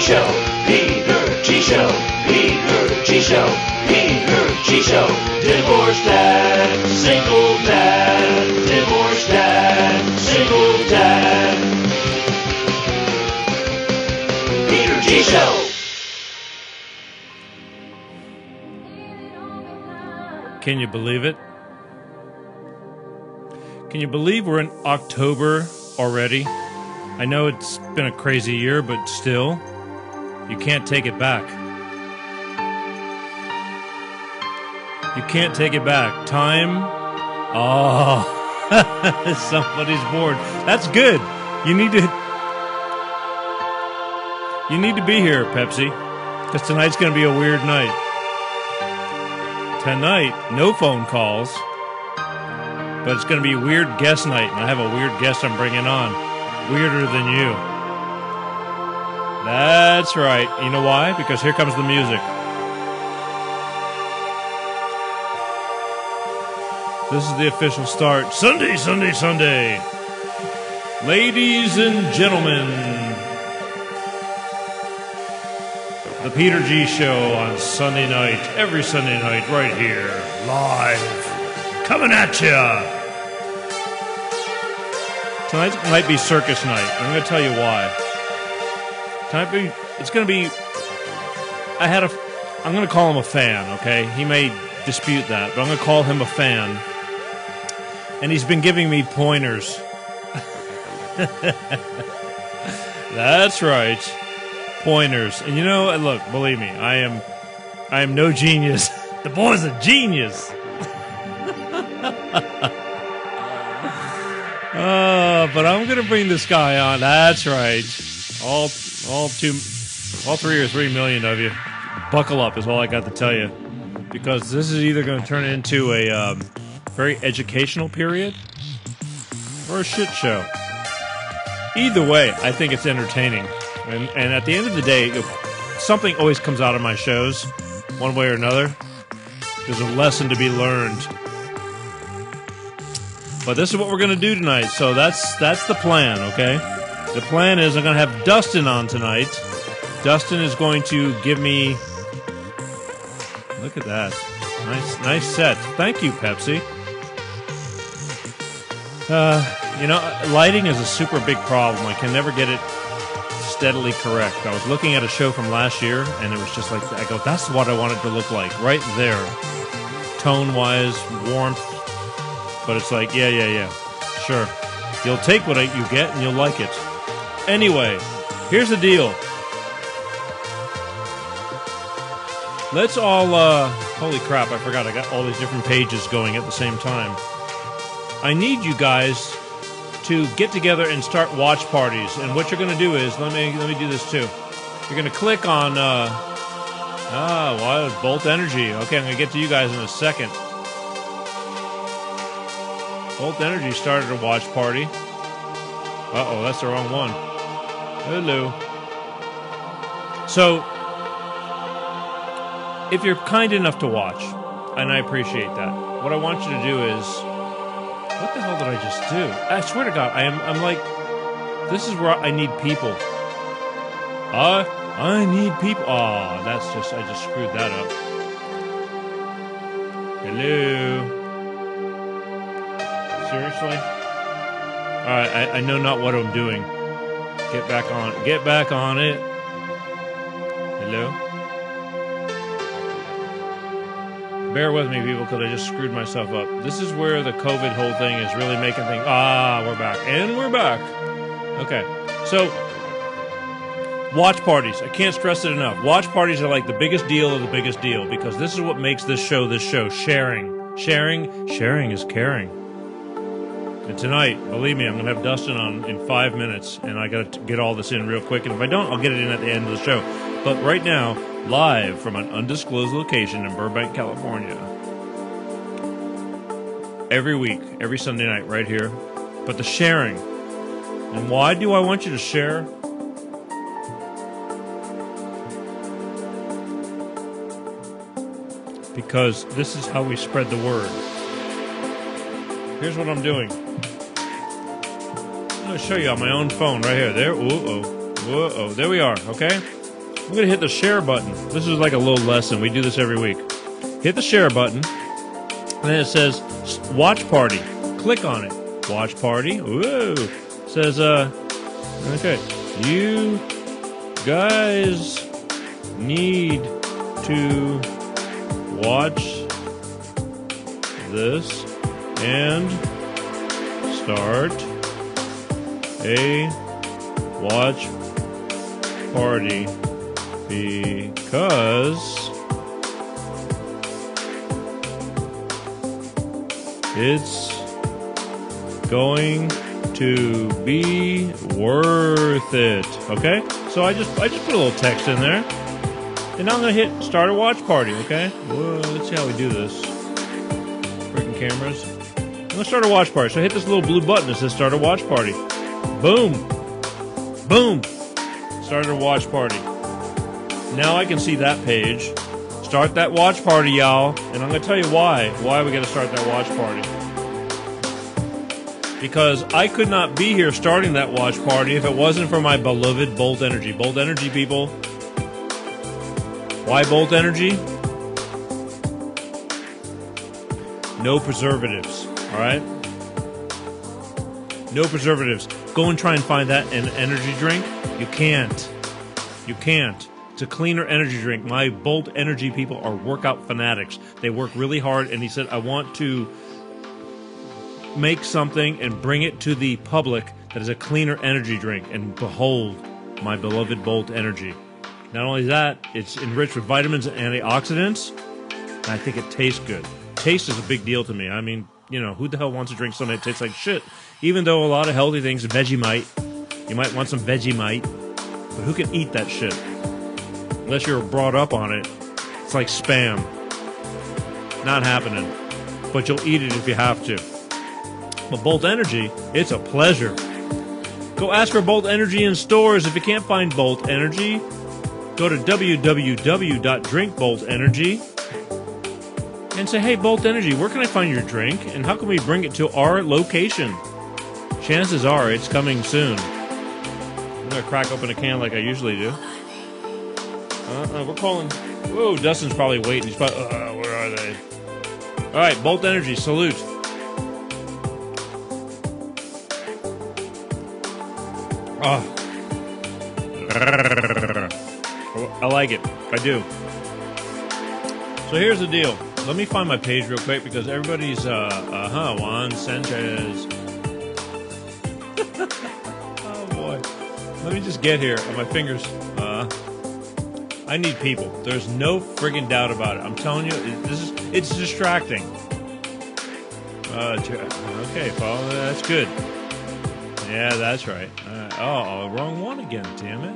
Show, Peter G Show, Peter G Show, Peter G Show. Divorced dad, single dad, divorced dad, single dad. Peter G Show. Can you believe it? Can you believe we're in October already? I know it's been a crazy year, but still, you can't take it back. You can't take it back. Time. Oh, somebody's bored. That's good. You need to be here, Pepsi, because tonight's going to be a weird night. Tonight, no phone calls, but it's going to be a weird guest night, and I have a weird guest I'm bringing on. Weirder than you. That's right. You know why? Because here comes the music. This is the official start. Sunday, Sunday, Sunday. Ladies and gentlemen, the Peter G Show on Sunday night, every Sunday night, right here, live, coming at ya. Tonight might be circus night. I'm going to tell you why. It's going to be. I'm going to call him a fan. Okay, he may dispute that, but I'm going to call him a fan. And he's been giving me pointers. That's right. Pointers. And you know, look, believe me, I am no genius. The boy's a genius. But I'm gonna bring this guy on. That's right. All 3 or 3 million of you, buckle up is all I got to tell you, because this is either going to turn into a very educational period or a shit show. Either way, I think it's entertaining. And at the end of the day, something always comes out of my shows, one way or another. There's a lesson to be learned. But this is what we're going to do tonight, so that's the plan, okay? The plan is I'm going to have Dustin on tonight. Dustin is going to give me... Look at that. Nice set. Thank you, Pepsi. You know, lighting is a super big problem. I can never get it steadily correct. I was looking at a show from last year, and it was just like, I go, that's what I want it to look like, right there. Tone-wise, warmth. But it's like, yeah, sure. You'll take what you get, and you'll like it. Anyway, here's the deal. Let's all, holy crap, I forgot. I got all these different pages going at the same time. I need you guys to get together and start watch parties. And what you're going to do is, let me do this too. You're going to click on, Bolt Energy. Okay, I'm going to get to you guys in a second. Bolt Energy started a watch party. Uh-oh, that's the wrong one. Hello. So, if you're kind enough to watch, and I appreciate that, what I want you to do is... What the hell did I just do? I swear to God, I'm like... This is where I need people. I need people. Oh, I just screwed that up. Hello? Seriously? Alright, I know not what I'm doing. Get back on it. Hello? Bear with me, people, because I just screwed myself up. This is where the COVID whole thing is really making things... we're back. And we're back. Okay. So, watch parties. I can't stress it enough. Watch parties are like the biggest deal of the biggest deal, because this is what makes this show. Sharing. Sharing is caring. And tonight, believe me, I'm going to have Dustin on in 5 minutes, and I got to get all this in real quick. And if I don't, I'll get it in at the end of the show. But right now, live from an undisclosed location in Burbank, California. Every week, every Sunday night, right here. But the sharing. And why do I want you to share? Because this is how we spread the word. Here's what I'm doing. I'm going to show you on my own phone right here. There. Whoa-oh. There we are, okay? I'm going to hit the share button. This is like a little lesson. We do this every week. Hit the share button, and then it says watch party. Click on it. Watch party. Woo! It says, okay, you guys need to watch this and start a watch party because it's going to be worth it. Okay? So I just put a little text in there. And now I'm going to hit start a watch party, okay? Whoa, let's see how we do this. Freaking cameras. I'm going to start a watch party. So I hit this little blue button that says start a watch party. Boom. Boom. Started a watch party. Now I can see that page. Start that watch party, y'all. And I'm going to tell you why. Why we got to start that watch party. Because I could not be here starting that watch party if it wasn't for my beloved Bolt Energy. Bolt Energy, people. Why Bolt Energy? No preservatives, all right? No preservatives. Go and try and find that in an energy drink. You can't. You can't. It's a cleaner energy drink. My Bolt Energy people are workout fanatics. They work really hard, and he said, I want to make something and bring it to the public that is a cleaner energy drink. And behold, my beloved Bolt Energy. Not only that, it's enriched with vitamins and antioxidants, and I think it tastes good. Taste is a big deal to me. I mean, you know, who the hell wants to drink something that tastes like shit? Even though a lot of healthy things, Vegemite, you might want some Vegemite, but who can eat that shit? Unless you're brought up on it, it's like spam. Not happening. But you'll eat it if you have to. But Bolt Energy, it's a pleasure. Go ask for Bolt Energy in stores. If you can't find Bolt Energy, go to www.drinkboltenergy and say, hey, Bolt Energy, where can I find your drink? And how can we bring it to our location? Chances are it's coming soon. I'm going to crack open a can like I usually do. We're calling. Whoa, Dustin's probably waiting. He's probably, where are they? All right, Bolt Energy, salute. Oh. I like it. I do. So here's the deal. Let me find my page real quick because everybody's, Juan Sanchez. Oh, boy. Let me just get here on my fingers. I need people. There's no friggin' doubt about it. I'm telling you, it's distracting. Okay, Paul, that's good. Yeah, that's right. Oh, wrong one again, damn it.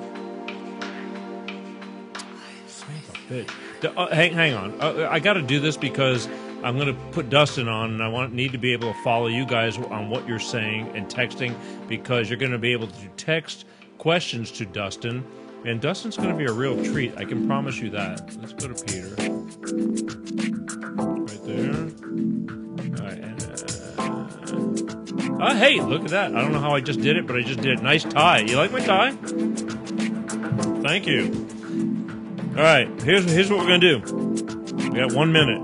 Son of a bitch. Hang on. I got to do this because I'm going to put Dustin on, and I need to be able to follow you guys on what you're saying and texting because you're going to be able to text questions to Dustin, and Dustin's going to be a real treat. I can promise you that. Let's go to Peter. Right there. All right. Hey, look at that. I don't know how I just did it, but I just did it. Nice tie. You like my tie? Thank you. All right, here's what we're going to do. We got 1 minute.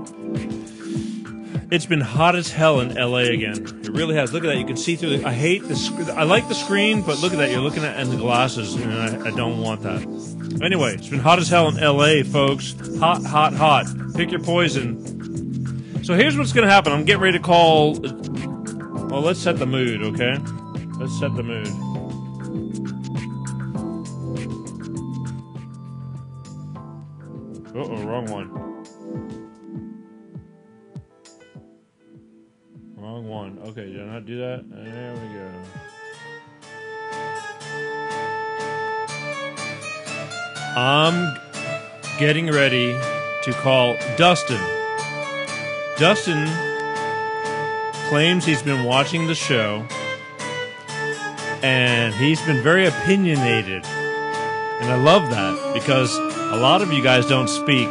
It's been hot as hell in LA again. It really has. Look at that. You can see through I hate this. I like the screen, but look at that. You're looking at it in the glasses, and I don't want that. Anyway, it's been hot as hell in LA, folks. Hot, hot, hot. Pick your poison. So here's what's going to happen. I'm getting ready to call. Well, let's set the mood, okay? Let's set the mood. Uh-oh, wrong one. Wrong one. Okay, did I not do that? There we go. I'm getting ready to call Dustin. Dustin claims he's been watching the show, and he's been very opinionated. And I love that because a lot of you guys don't speak,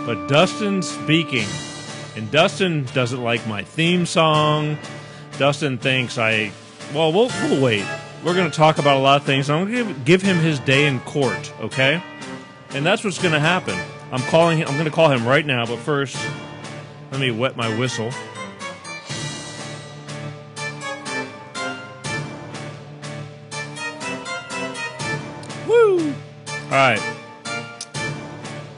but Dustin's speaking. And Dustin doesn't like my theme song. Dustin thinks we'll wait. We're going to talk about a lot of things. I'm going to give him his day in court, okay? And that's what's going to happen. I'm going to call him right now, but first, let me wet my whistle. Woo! All right.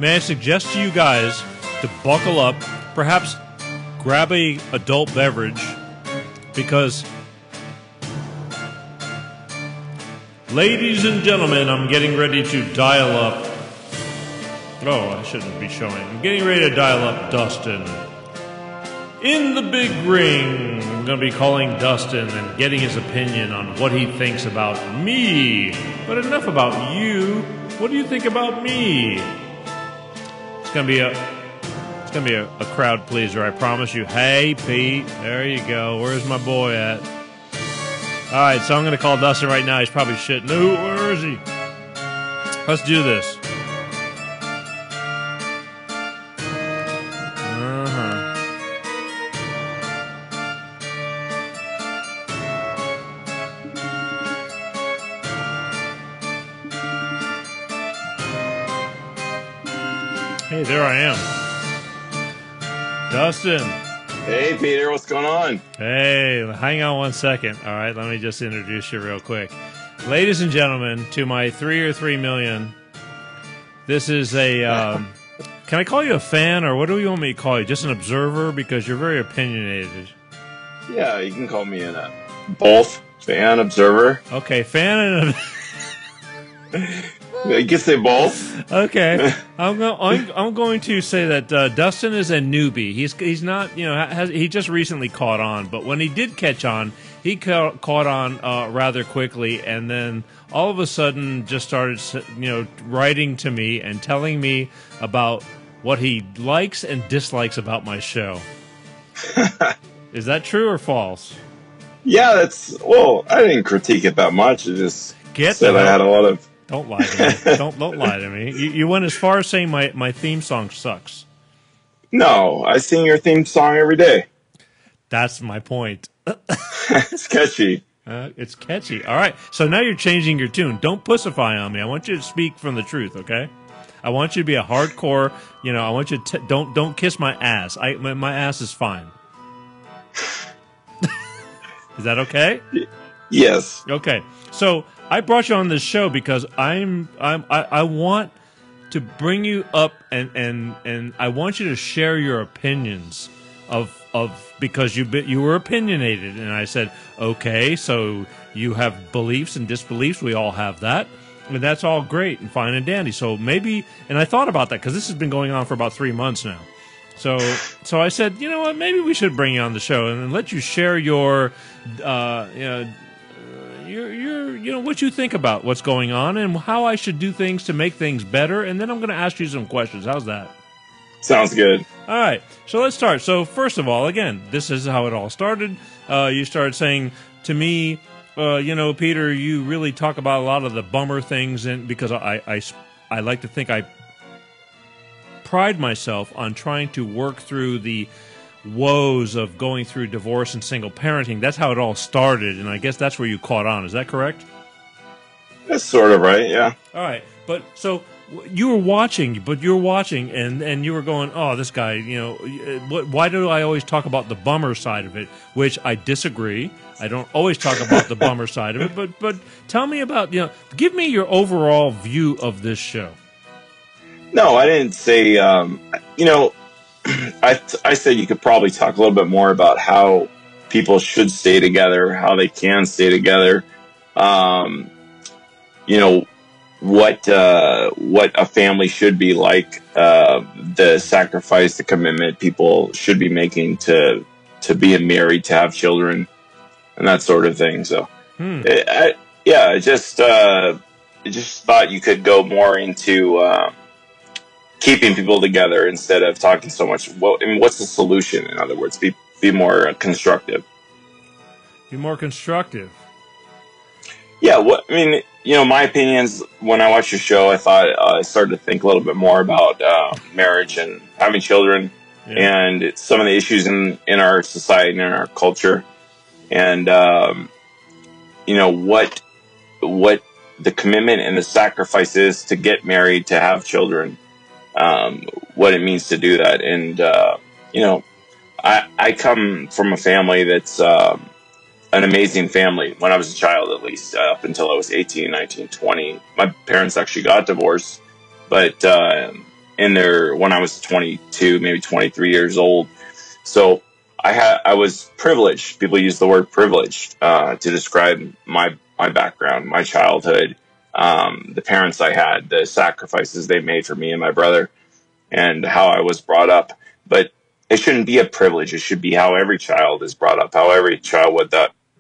May I suggest to you guys to buckle up, perhaps grab a adult beverage, because, ladies and gentlemen, I'm getting ready to dial up. Oh, I shouldn't be showing. I'm getting ready to dial up Dustin. In the big ring, I'm going to be calling Dustin and getting his opinion on what he thinks about me. But enough about you. What do you think about me? It's going to be a crowd pleaser, I promise you. Hey, Pete. There you go. Where's my boy at? All right, so I'm going to call Dustin right now. He's probably shitting. No, where is he? Let's do this. Hey, there I am. Dustin. Hey, Peter, what's going on? Hey, hang on one second. All right, let me just introduce you real quick. Ladies and gentlemen, to my 3 million, this is a, can I call you a fan, or what do you want me to call you? Just an observer, because you're very opinionated. Yeah, you can call me a both fan, observer. Okay, fan and You can say both. Okay, I'm going to say that Dustin is a newbie. He's not, he just recently caught on, but when he did catch on, he caught on rather quickly, and then all of a sudden just started, writing to me and telling me about what he likes and dislikes about my show. Is that true or false? Yeah, I didn't critique it that much. I just said I had a lot of. Don't lie to me. Don't lie to me. You went as far as saying my theme song sucks. No, I sing your theme song every day. That's my point. It's catchy. It's catchy. All right. So now you're changing your tune. Don't pussify on me. I want you to speak from the truth, okay? I want you to be a hardcore, I want you to don't kiss my ass. My ass is fine. Is that okay? Yes. Okay. So I brought you on this show because I want to bring you up and I want you to share your opinions of because you were opinionated, and I said, okay, so you have beliefs and disbeliefs. We all have that, and that's all great and fine and dandy. So maybe, and I thought about that because this has been going on for about 3 months now. So I said, you know what, maybe we should bring you on the show and let you share your what you think about what's going on and how I should do things to make things better, and then I'm going to ask you some questions. How's that? Sounds good. All right, so let's start. So first of all, again, this is how it all started. You started saying to me, Peter, you really talk about a lot of the bummer things, and because I like to think I pride myself on trying to work through the woes of going through divorce and single parenting. That's how it all started, and I guess that's where you caught on. Is that correct? That's sort of right, yeah. All right, but so you were watching, and you were going, oh, this guy, why do I always talk about the bummer side of it? Which I disagree. I don't always talk about the bummer side of it, but tell me about, give me your overall view of this show. No, I didn't say, I said you could probably talk a little bit more about how people should stay together, how they can stay together, what a family should be like, the sacrifice, the commitment people should be making to being married, to have children, and that sort of thing. So, I just thought you could go more into keeping people together instead of talking so much. What's the solution? In other words, be more constructive. Be more constructive. Yeah, my opinions, when I watched your show, I thought I started to think a little bit more about marriage and having children, and some of the issues in our society and in our culture, and what the commitment and the sacrifices to get married, to have children, what it means to do that. And, you know, I come from a family that's an amazing family when I was a child, at least, up until I was 18, 19, 20. My parents actually got divorced, but when I was 22, maybe 23 years old. So I was privileged. People use the word privileged to describe my background, my childhood, the parents I had, the sacrifices they made for me and my brother, and how I was brought up. But it shouldn't be a privilege. It should be how every child is brought up, how every child would,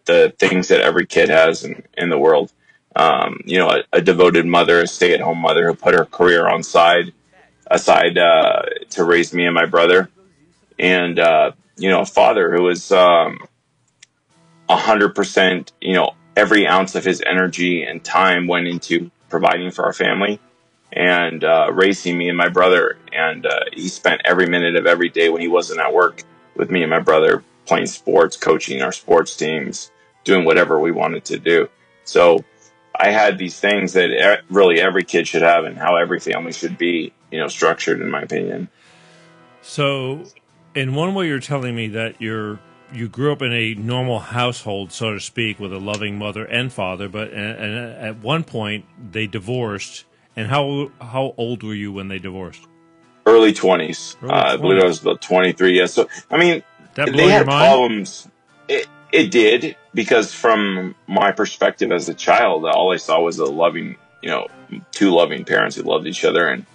the things that every kid has in the world. You know, a devoted mother, a stay-at-home mother who put her career aside to raise me and my brother, and you know, a father who was 100%. You know, every ounce of his energy and time went into providing for our family and raising me and my brother. And he spent every minute of every day when he wasn't at work with me and my brother, playing sports, coaching our sports teams, doing whatever we wanted to do. So I had these things that really every kid should have, and how every family should be, you know, structured, in my opinion. So, in one way, you're telling me that you grew up in a normal household, so to speak, with a loving mother and father, but and at one point they divorced. And how old were you when they divorced? Early 20s. Early I believe I was about 23. Yeah. So, I mean, That blow they your had mind? problems. It did, because from my perspective as a child, all I saw was a loving, you know, two loving parents who loved each other, and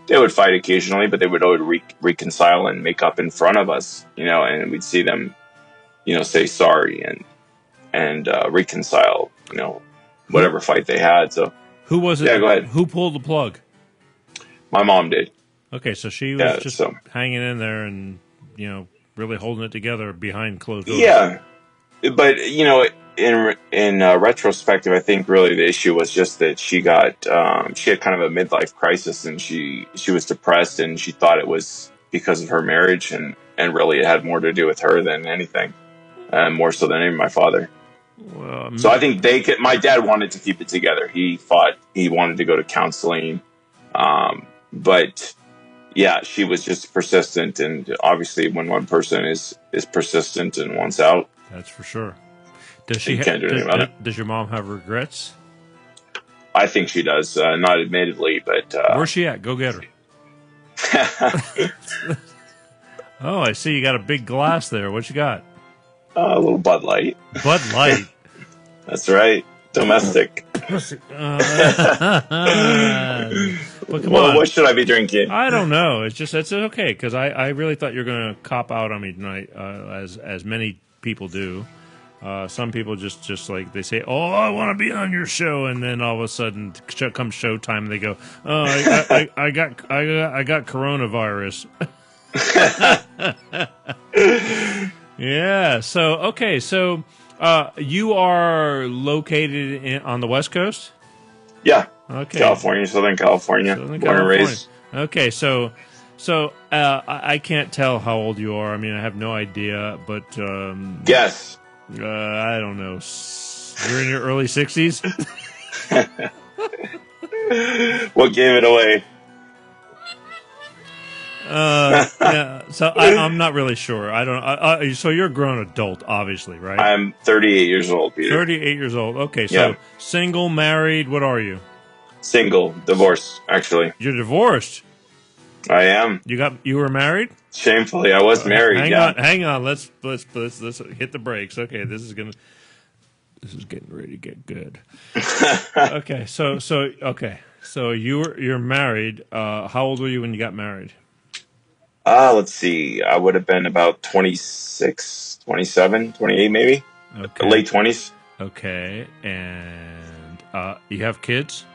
they would fight occasionally, but they would always reconcile and make up in front of us, you know, and we'd see them, you know, say sorry and reconcile, you know, whatever fight they had. So Who was it? Yeah, go ahead. Who pulled the plug? My mom did. Okay, so she was just so hanging in there and, you know, really holding it together behind closed doors. yeah, but you know, in retrospective, I think really the issue was just that she had kind of a midlife crisis, and she was depressed, and she thought it was because of her marriage, and really it had more to do with her than anything, more so than even my father. Well, So I think my dad wanted to keep it together. He wanted to go to counseling, but yeah, she was just persistent, and obviously when one person is persistent and wants out, that's for sure. Does you can't do anything about it. Does your mom have regrets? I think she does, not admittedly, but Where's she at? Go get her. Oh, I see you got a big glass there. What you got? a little Bud Light. Bud Light. That's right, domestic. But come on. What should I be drinking? I don't know. It's okay, because I really thought you were going to cop out on me tonight, as many people do. Some people just like, they say, "Oh, I want to be on your show," and then all of a sudden, comes showtime, and they go, "Oh, I got coronavirus." Yeah. So okay. So you are located on the West Coast. Yeah. Okay. California, Southern California, born and raised. Okay. So I can't tell how old you are. I mean, I have no idea, but Guess. I don't know. You're in your early 60s? What gave it away? Yeah. So I'm not really sure. I don't. So you're a grown adult, obviously, right? I'm 38 years old, Peter. 38 years old. Okay. So Yeah. Single, married. What are you? Single, divorced, actually. You're divorced. I am. You were married? Shamefully, I was married. Hang on. Let's hit the brakes. Okay, this is getting ready to get good. Okay, so you're married. How old were you when you got married? Let's see. I would have been about 26, 27, 28 maybe. Okay. Late 20s. Okay, and you have kids?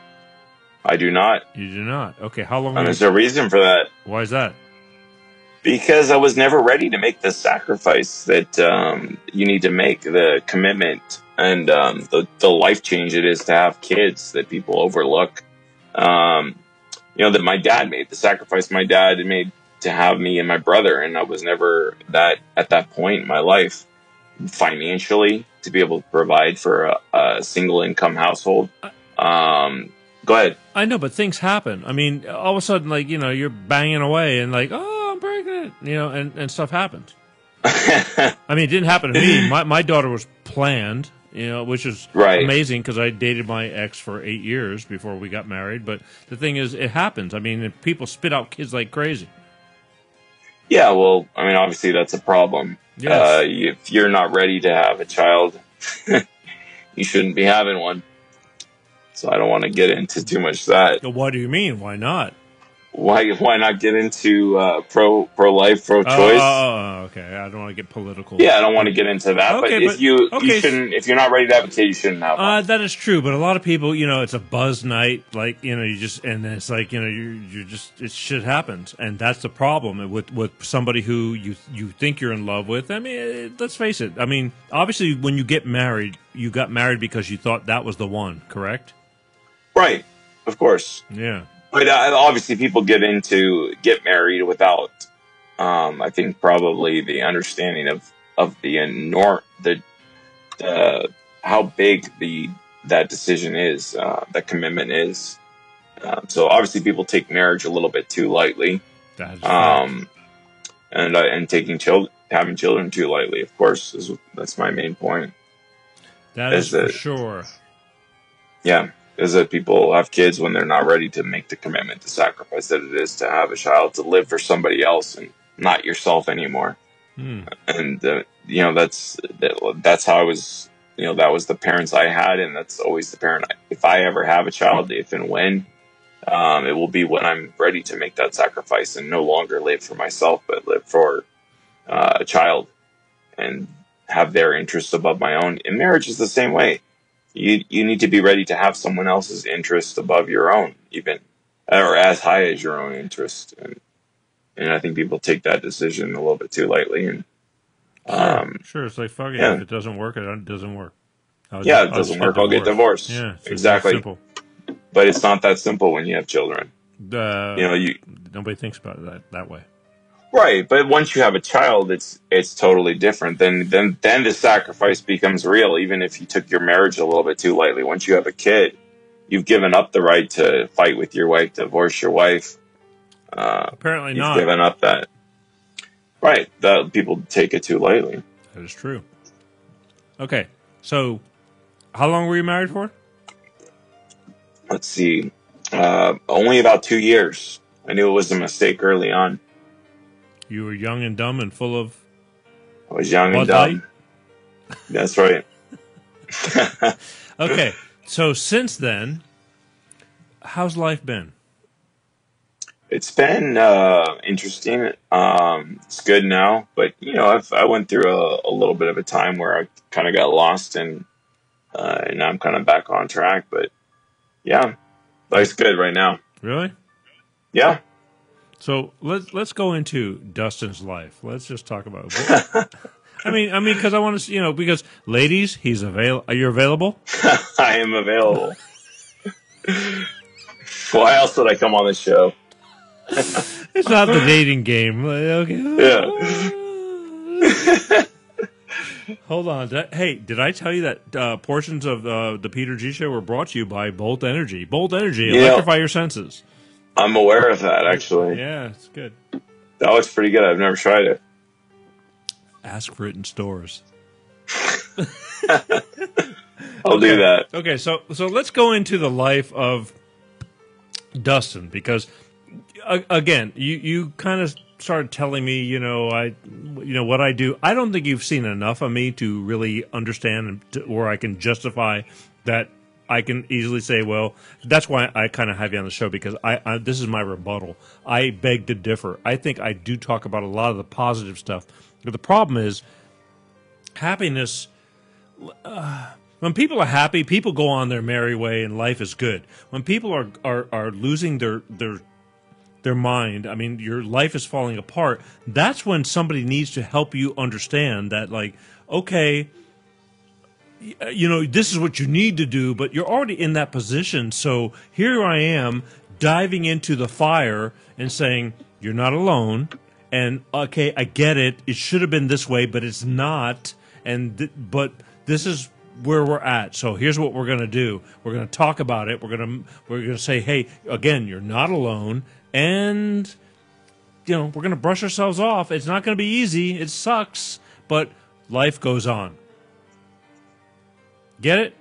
I do not. You do not. Okay, how long? And there's a reason for that. Why is that? Because I was never ready to make the sacrifice that you need to make, the commitment and the life change it is to have kids that people overlook. That my dad made, the sacrifice my dad made to have me and my brother, and I was never at that point in my life financially to be able to provide for a single income household. Go ahead. I know, but things happen. I mean, all of a sudden, like, you're banging away and like, oh, I'm pregnant, and stuff happens. I mean, it didn't happen to me. My daughter was planned, which is Right. amazing because I dated my ex for 8 years before we got married. But the thing is, it happens. I mean, people spit out kids like crazy. Yeah, well, I mean, obviously that's a problem. Yes. If you're not ready to have a child, you shouldn't be having one. So I don't want to get into too much of that. What do you mean? Why not? Why not get into pro-life, pro-choice? Oh, okay. I don't want to get political. Yeah, I don't want to get into that. Okay, but you shouldn't. If you're not ready to have a kid, you shouldn't have one. That is true, but a lot of people, it's a buzz night, like you just, and then it's like you're just, it shit happens, and that's the problem with somebody who you think you're in love with. I mean, let's face it. I mean, obviously, when you get married, you got married because you thought that was the one, correct? Right. Of course. Yeah. But obviously, people get married without, I think, probably the understanding of the how big that decision is, that commitment is. So obviously, people take marriage a little bit too lightly, and having children too lightly. Of course, that's my main point. That is for sure. Yeah. Is that people have kids when they're not ready to make the commitment, the sacrifice that it is to have a child, to live for somebody else and not yourself anymore. And that's how I was. That was the parents I had, and that's always the parent. If I ever have a child, if and when, it will be when I'm ready to make that sacrifice and no longer live for myself, but live for a child and have their interests above my own. And marriage is the same way. You need to be ready to have someone else's interest above your own, even, or as high as your own interest. And I think people take that decision a little bit too lightly. And sure, it's like, fuck it. Yeah. If it doesn't work, it doesn't work. It doesn't work, I'll get divorced. Yeah, exactly. Simple. But it's not that simple when you have children. Nobody thinks about it that way. Right, but once you have a child, it's totally different. Then the sacrifice becomes real, even if you took your marriage a little bit too lightly. Once you have a kid, you've given up the right to fight with your wife, divorce your wife. Apparently you've not. given up that. Right, that people take it too lightly. That is true. Okay, so how long were you married for? Let's see, only about 2 years. I knew it was a mistake early on. You were young and dumb and full of... I was young and dumb. That's right. Okay, so since then, how's life been? It's been interesting. It's good now, but I went through a little bit of a time where I kind of got lost, and now I'm kind of back on track. But yeah, life's good right now. Really? Yeah. So let's go into Dustin's life. Let's just talk about it. I mean, because I want to, because ladies, he's available. Are you available? I am available. Why else would I come on this show? It's not the dating game. Okay. Yeah. Hold on. Hey, did I tell you that portions of the Peter G Show were brought to you by Bolt Energy? Bolt Energy, electrify your senses. I'm aware of that, actually. Yeah, it's good. That looks pretty good. I've never tried it. Ask for it in stores. I'll do that. Okay, so let's go into the life of Dustin, because again, you kind of started telling me, what I do. I don't think you've seen enough of me to really understand where I can justify that. I can easily say, well, that's why I kind of have you on the show, because this is my rebuttal. I beg to differ. I think I do talk about a lot of the positive stuff. But the problem is happiness. When people are happy, people go on their merry way and life is good. When people are losing their mind, I mean, your life is falling apart, that's when somebody needs to help you understand that, like, okay, this is what you need to do, but you're already in that position. So here I am diving into the fire and saying, you're not alone. And okay, I get it. It should have been this way, but it's not. But this is where we're at. So here's what we're going to do. We're going to talk about it. We're going to say, hey, again, you're not alone, and we're going to brush ourselves off. It's not going to be easy. It sucks, but life goes on. Get it?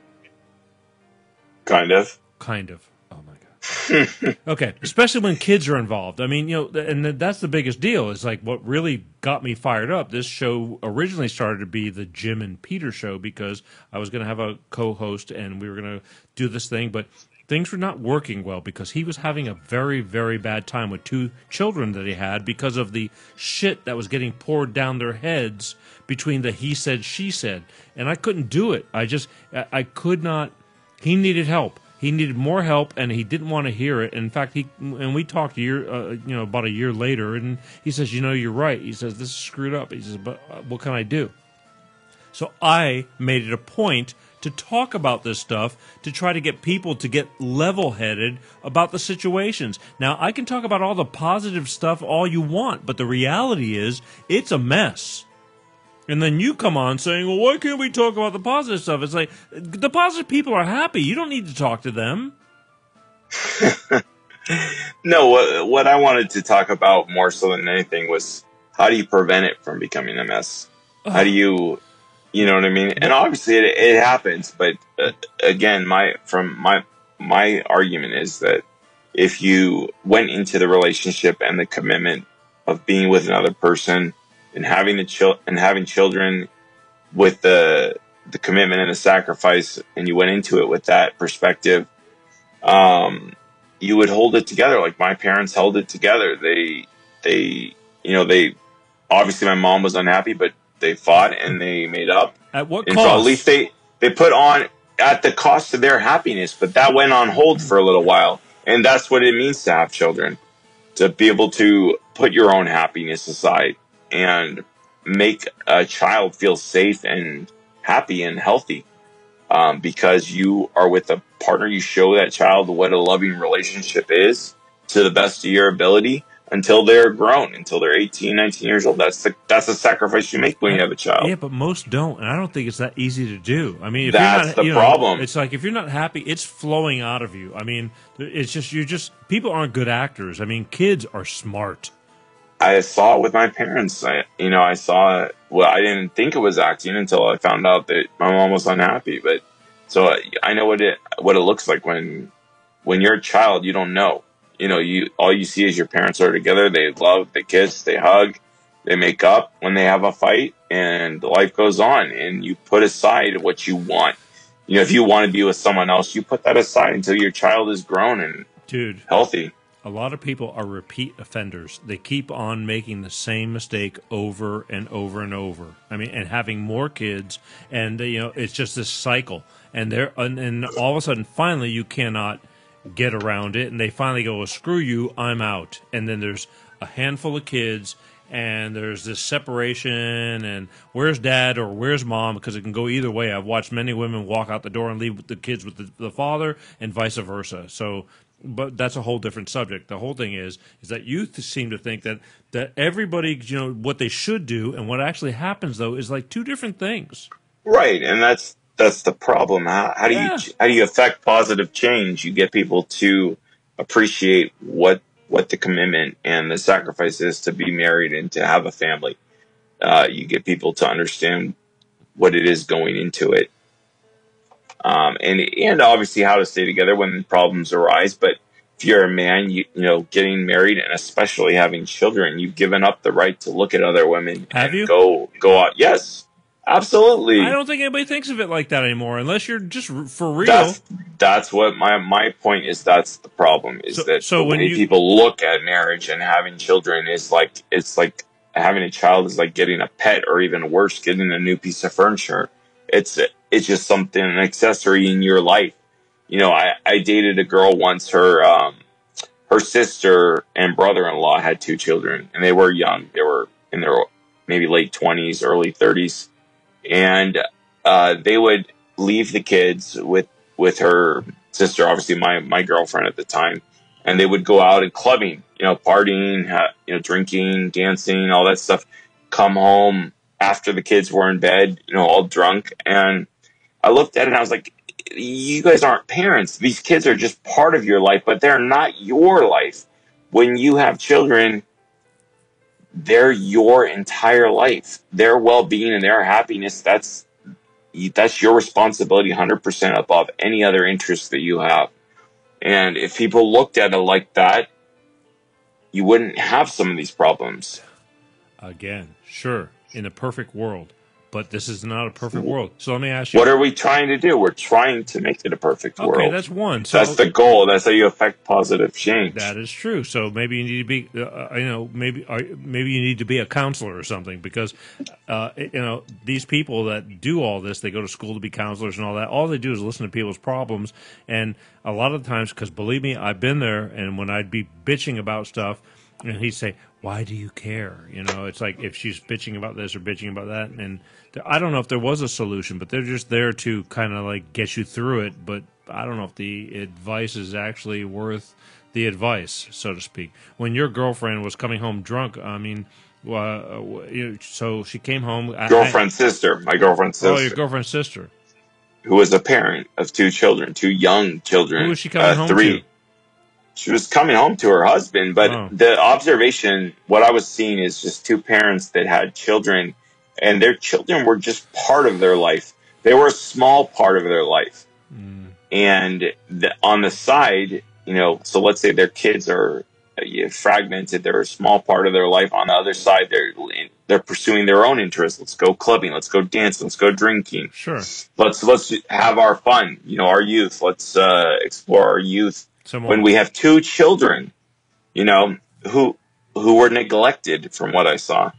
Kind of. Kind of. Oh my god. Okay, especially when kids are involved. I mean, and that's the biggest deal. Is like what really got me fired up. This show originally started to be the Jim and Peter show because I was going to have a co-host and we were going to do this thing, but things were not working well because he was having a very, very bad time with 2 children that he had because of the shit that was getting poured down their heads between the he said, she said. And I couldn't do it. I could not. He needed help. He needed more help, and he didn't want to hear it. In fact, we talked about a year later, and he says, you're right. He says, this is screwed up. He says, but what can I do? So I made it a point to talk about this stuff to try to get people to get level-headed about the situations. Now, I can talk about all the positive stuff all you want, but the reality is it's a mess. And then you come on saying, well, why can't we talk about the positive stuff? It's like, the positive people are happy. You don't need to talk to them. No, what I wanted to talk about more so than anything was how do you prevent it from becoming a mess? How do you know what I mean? And obviously it happens, but again, my argument is that if you went into the relationship and the commitment of being with another person and having having children with the commitment and the sacrifice, and you went into it with that perspective, you would hold it together. Like my parents held it together. They obviously my mom was unhappy, but they fought and they made up. At what and cost? So at least they put on at the cost of their happiness, but that went on hold for a little while. And that's what it means to have children, to be able to put your own happiness aside and make a child feel safe and happy and healthy. Because you are with a partner, you show that child what a loving relationship is to the best of your ability until they're grown, until they're 18, 19 years old. That's the sacrifice you make when you have a child. Yeah, but most don't, and I don't think it's that easy to do. I mean, if that's you're not, the problem. It's like if you're not happy, it's flowing out of you. I mean, it's just people aren't good actors. I mean, kids are smart. I saw it with my parents. I saw it. Well, I didn't think it was acting until I found out that my mom was unhappy. But so I know what it looks like when you're a child. You don't know. All you see is your parents are together. They love, they kiss, they hug, they make up when they have a fight, and life goes on. And you put aside what you want. If you want to be with someone else, you put that aside until your child is grown and healthy. A lot of people are repeat offenders. They keep on making the same mistake over and over and over. I mean, and having more kids, and it's just this cycle. And and all of a sudden, finally, you cannot get around it, and they finally go, well, screw you, I'm out. And then there's a handful of kids, and there's this separation, and where's dad or where's mom, because it can go either way. I've watched many women walk out the door and leave the kids with the father, and vice versa. So, but that's a whole different subject. The whole thing is that youth seem to think that everybody, what they should do and what actually happens, though, is like two different things. Right, and that's the problem. How do you affect positive change? You get people to appreciate what the commitment and the sacrifice is to be married and to have a family. You get people to understand what it is going into it, and obviously how to stay together when problems arise. But if you're a man, getting married and especially having children, you've given up the right to look at other women. Have you? Go out? Yes. Absolutely. I don't think anybody thinks of it like that anymore, unless you're just for real. That's what my point is. That's the problem. Is that the way people look at marriage and having children is like, it's like having a child is like getting a pet, or even worse, getting a new piece of furniture. It's just something, an accessory in your life. I dated a girl once. Her sister and brother-in-law had 2 children, and they were young. They were in their maybe late 20s, early 30s. And they would leave the kids with her sister, obviously my girlfriend at the time, and they would go out and clubbing, partying, drinking, dancing, all that stuff. Come home after the kids were in bed, all drunk, and I looked at it and I was like, you guys aren't parents. These kids are just part of your life, but they're not your life. When you have children, they're your entire life. Their well-being and their happiness, that's your responsibility 100% above any other interest that you have. And if people looked at it like that, you wouldn't have some of these problems. Again, sure, in a perfect world. But this is not a perfect world. So let me ask you. What are we trying to do? We're trying to make it a perfect world. Okay, that's one. So that's the goal. That's how you affect positive change. That is true. So maybe you need to be, maybe you need to be a counselor or something, because, these people that do all this, they go to school to be counselors and all that. All they do is listen to people's problems, and a lot of the times, because believe me, I've been there. And when I'd be bitching about stuff, and he'd say, "Why do you care?" It's like if she's bitching about this or bitching about that, and I don't know if there was a solution, but they're just there to kind of like get you through it. But I don't know if the advice is actually worth the advice, so to speak. When your girlfriend was coming home drunk, I mean, so she came home. My girlfriend's sister. Oh, your girlfriend's sister. Who was a parent of 2 children, 2 young children. Who was she coming home 3. to? She was coming home to her husband, but the observation, what I was seeing is just 2 parents that had children, and their children were just part of their life. They were a small part of their life. And on the side, so let's say their kids are fragmented. They're a small part of their life. On the other side, they're pursuing their own interests. Let's go clubbing. Let's go dancing. Let's go drinking. Sure. Let's have our fun. Our youth. Let's explore our youth. When we have 2 children, who were neglected, from what I saw,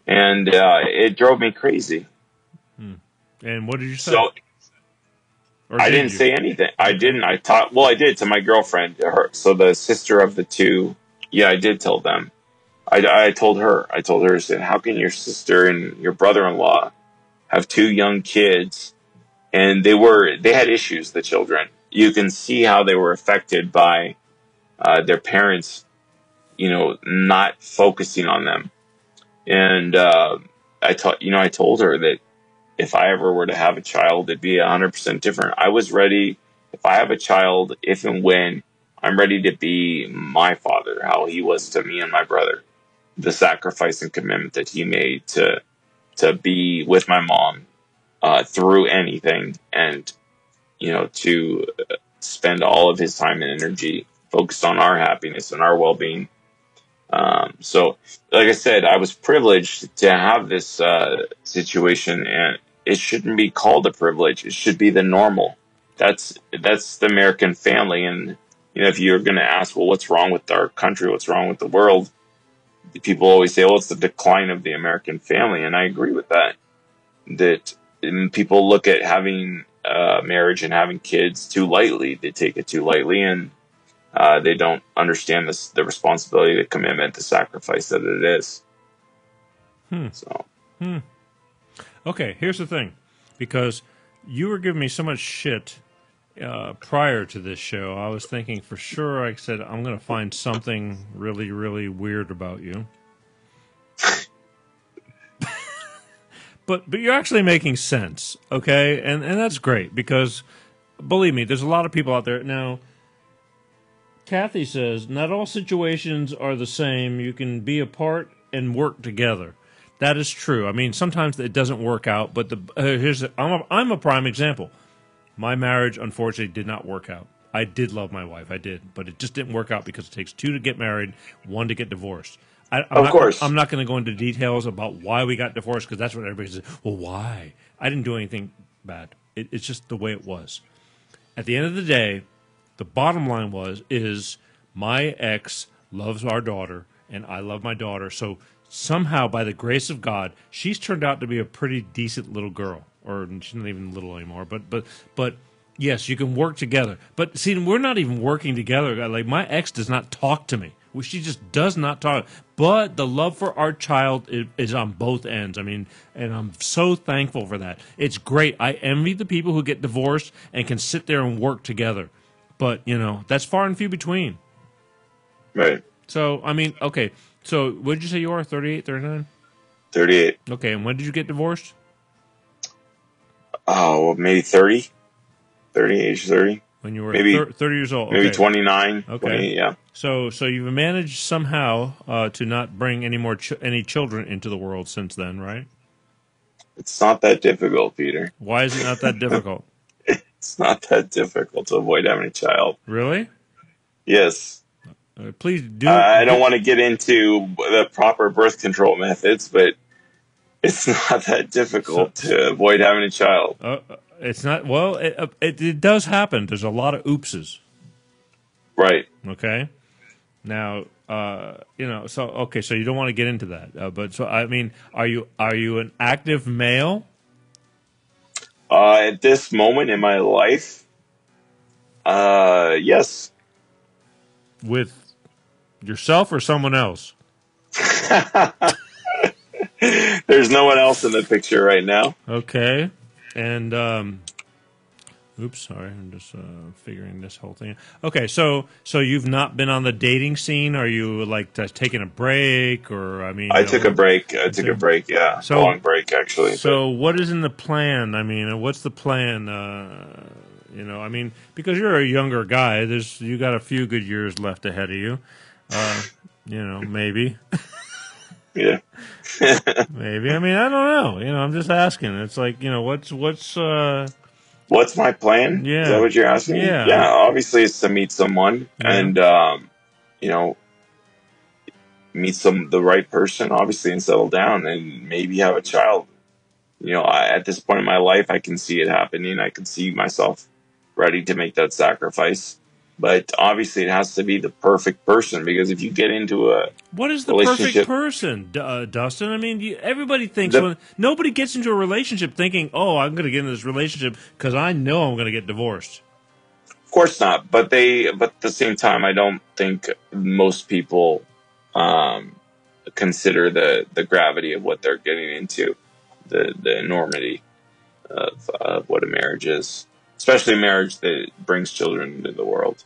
and it drove me crazy. And what did you say? So I didn't say anything. I didn't. I did to my girlfriend. So the sister of the 2. Yeah, I did tell them. I told her. I said, "How can your sister and your brother-in-law have 2 young kids?" And they had issues. The children. You can see how they were affected by their parents, not focusing on them. And I told her that if I ever were to have a child, it'd be 100% different. I was ready. If I have a child, if and when, I'm ready to be my father, how he was to me and my brother. The sacrifice and commitment that he made to be with my mom through anything, and to spend all of his time and energy focused on our happiness and our well-being. So, like I said, I was privileged to have this situation, and it shouldn't be called a privilege. It should be the normal. That's the American family. And if you're going to ask, well, what's wrong with our country? What's wrong with the world? People always say, well, it's the decline of the American family, and I agree with that. That people look at having marriage and having kids too lightly. They take it too lightly, and they don't understand the responsibility, the commitment, the sacrifice that it is. Okay, here's the thing. Because you were giving me so much shit prior to this show, I was thinking for sure, I said, I'm going to find something really, really weird about you. But you're actually making sense, okay? And that's great, because, believe me, there's a lot of people out there. Now, Kathy says, not all situations are the same. You can be apart and work together. That is true. I mean, sometimes it doesn't work out, but I'm a prime example. My marriage, unfortunately, did not work out. I did love my wife. I did. But it just didn't work out because it takes 2 to get married, 1 to get divorced. Of course. I'm not going to go into details about why we got divorced, because that's what everybody says. Well, why? I didn't do anything bad. It's just the way it was. At the end of the day, the bottom line is my ex loves our daughter, and I love my daughter. So somehow, by the grace of God, she's turned out to be a pretty decent little girl. Or she's not even little anymore. But yes, you can work together. But see, we're not even working together. Like, my ex does not talk to me. She just does not talk. But the love for our child is on both ends. I mean, and I'm so thankful for that. It's great. I envy the people who get divorced and can sit there and work together. But, that's far and few between. Right. So, I mean, okay. So, what did you say you are, 38, 39? 38. Okay, and when did you get divorced? Oh, maybe 30, age 30. When you were Maybe 30 years old. Maybe Okay. 29. Okay. 20, yeah. So you've managed somehow to not bring any children into the world since then, right? It's not that difficult, Peter. Why is it not that difficult? It's not that difficult to avoid having a child. Really? Yes. Please do. I don't want to get into the proper birth control methods, but it's not that difficult to avoid having a child. It's not. Well, it does happen. There's a lot of oopses. Right. Okay. Now, so you don't want to get into that. But so I mean, are you an active male? At this moment in my life, yes. With yourself or someone else? There's no one else in the picture right now. Okay. And oops, sorry, I'm just figuring this whole thing out. Okay, so you've not been on the dating scene? Are you like taking a break, or I took a break. I took a break. Yeah, a long break actually. So what is in the plan? I mean, what's the plan? I mean, because you're a younger guy, you got a few good years left ahead of you. Maybe. Yeah. Maybe. I mean, I don't know. I'm just asking. It's like, what's my plan? Yeah. Is that what you're asking? Yeah. Yeah. Obviously, it's to meet someone and, meet the right person, obviously, and settle down and maybe have a child. At this point in my life, I can see it happening. I can see myself ready to make that sacrifice. But obviously, it has to be the perfect person, because if you get into a what is the perfect person, Dustin? I mean, everybody thinks nobody gets into a relationship thinking, "Oh, I'm going to get into this relationship because I know I'm going to get divorced." Of course not, but at the same time, I don't think most people consider the gravity of what they're getting into, the enormity of what a marriage is, especially a marriage that brings children into the world.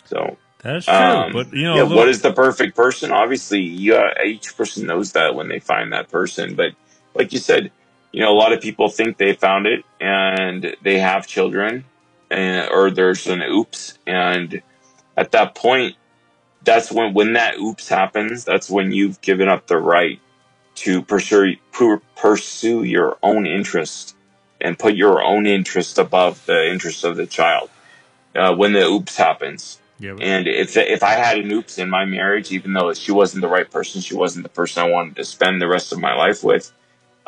So that's true, but what is the perfect person? Obviously, each person knows that when they find that person. But like you said, a lot of people think they found it and they have children, or there's an oops, and at that point, that's when that oops happens. That's when you've given up the right to pursue your own interest and put your own interest above the interest of the child. When the oops happens. Yeah, and if I had an oops in my marriage, even though she wasn't the right person, she wasn't the person I wanted to spend the rest of my life with,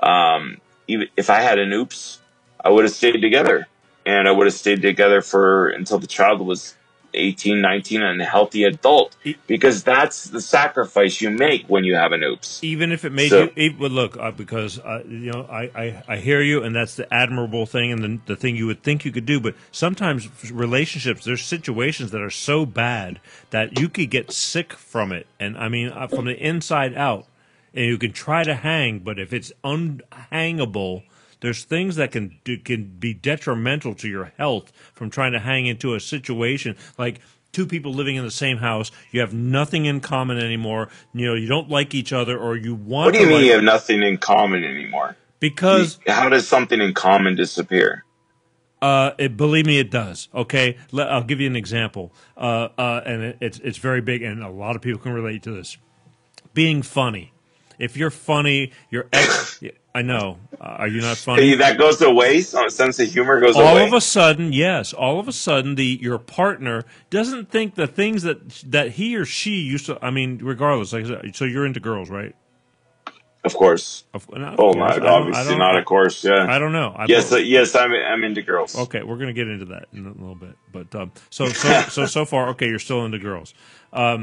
even if I had an oops, I would have stayed together. And I would have stayed together until the child was 18, 19, and a healthy adult, because that's the sacrifice you make when you have an oops. Even if it made you, look, because I hear you, and that's the admirable thing, and the thing you would think you could do. But sometimes relationships, there's situations that are so bad that you could get sick from it, and I mean from the inside out, and you can try to hang, but if it's unhangable. There's things that can be detrimental to your health from trying to hang into a situation like two people living in the same house. You have nothing in common anymore. You don't like each other, or you want. What do you mean you have nothing in common anymore? Because how does something in common disappear? Believe me, it does. Okay, I'll give you an example, and it's very big, and a lot of people can relate to this. Being funny. If you're funny, your ex. I know. Are you not funny? Hey, that goes away. So a sense of humor goes away. All of a sudden, your partner doesn't think the things that he or she used to. I mean, regardless. Like I said, so you're into girls, right? Of course. Obviously not. Of course, yeah. I don't know. Yes, I'm into girls. Okay, we're gonna get into that in a little bit. But so far, okay, you're still into girls.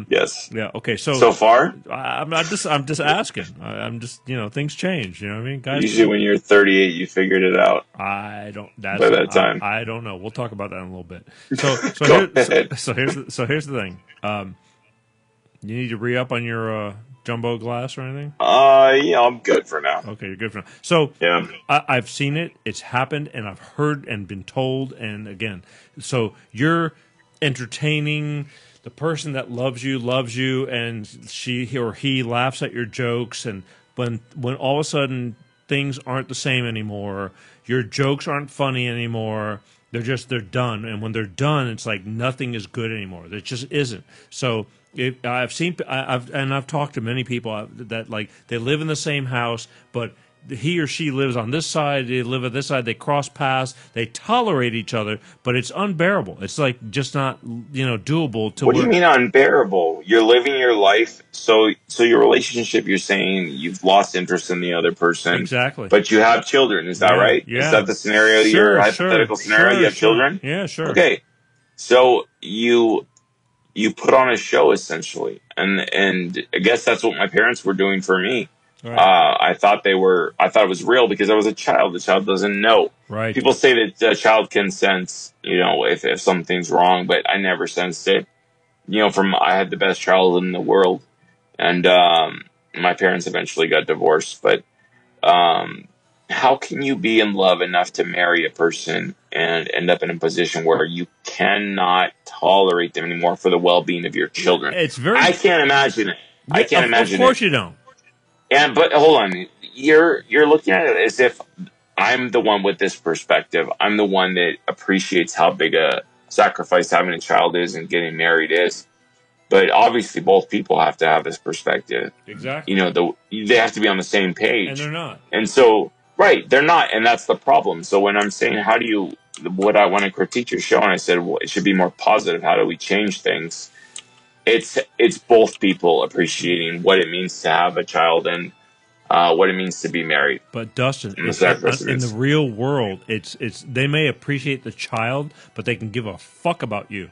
Yes. Yeah. Okay. So far, I'm just asking. I'm just things change. You know what I mean, guys? Usually, when you're 38, you figured it out. I don't. By that time, I don't know. We'll talk about that in a little bit. So here's the thing. You need to re-up on your jumbo glass or anything? Yeah, I'm good for now. Okay, you're good for now. So yeah, I've seen it. It's happened, and I've heard and been told. And again, so you're entertaining. The person that loves you, and she or he laughs at your jokes, and when all of a sudden things aren't the same anymore. Your jokes aren't funny anymore. They're done. And when they're done, it's like nothing is good anymore. It just isn't. So I've talked to many people that like they live in the same house, but he or she lives on this side, they live on this side, they cross paths, they tolerate each other, but it's unbearable. It's like just not, doable to What do you mean unbearable? You're living your life, so your relationship, you're saying you've lost interest in the other person. Exactly. But you have children, is that right? Yeah. Is that the scenario, your hypothetical scenario? You have children? Yeah, sure. Okay. So you put on a show essentially. And I guess that's what my parents were doing for me. Right. I thought it was real because I was a child. The child doesn't know. Right. People say that the child can sense, if something's wrong, but I never sensed it. I had the best childhood in the world, and my parents eventually got divorced. But how can you be in love enough to marry a person and end up in a position where you cannot tolerate them anymore for the well-being of your children? I can't imagine it. I can't imagine it. Of course you don't. But hold on, you're looking at it as if I'm the one with this perspective. I'm the one that appreciates how big a sacrifice having a child is and getting married is. But obviously, both people have to have this perspective. Exactly. They have to be on the same page. And they're not. And so, right, they're not, and that's the problem. So when I'm saying, when I critique your show, and I said, well, it should be more positive. How do we change things? It's both people appreciating what it means to have a child and what it means to be married. But Dustin, in the real world, it's they may appreciate the child, but they can give a fuck about you.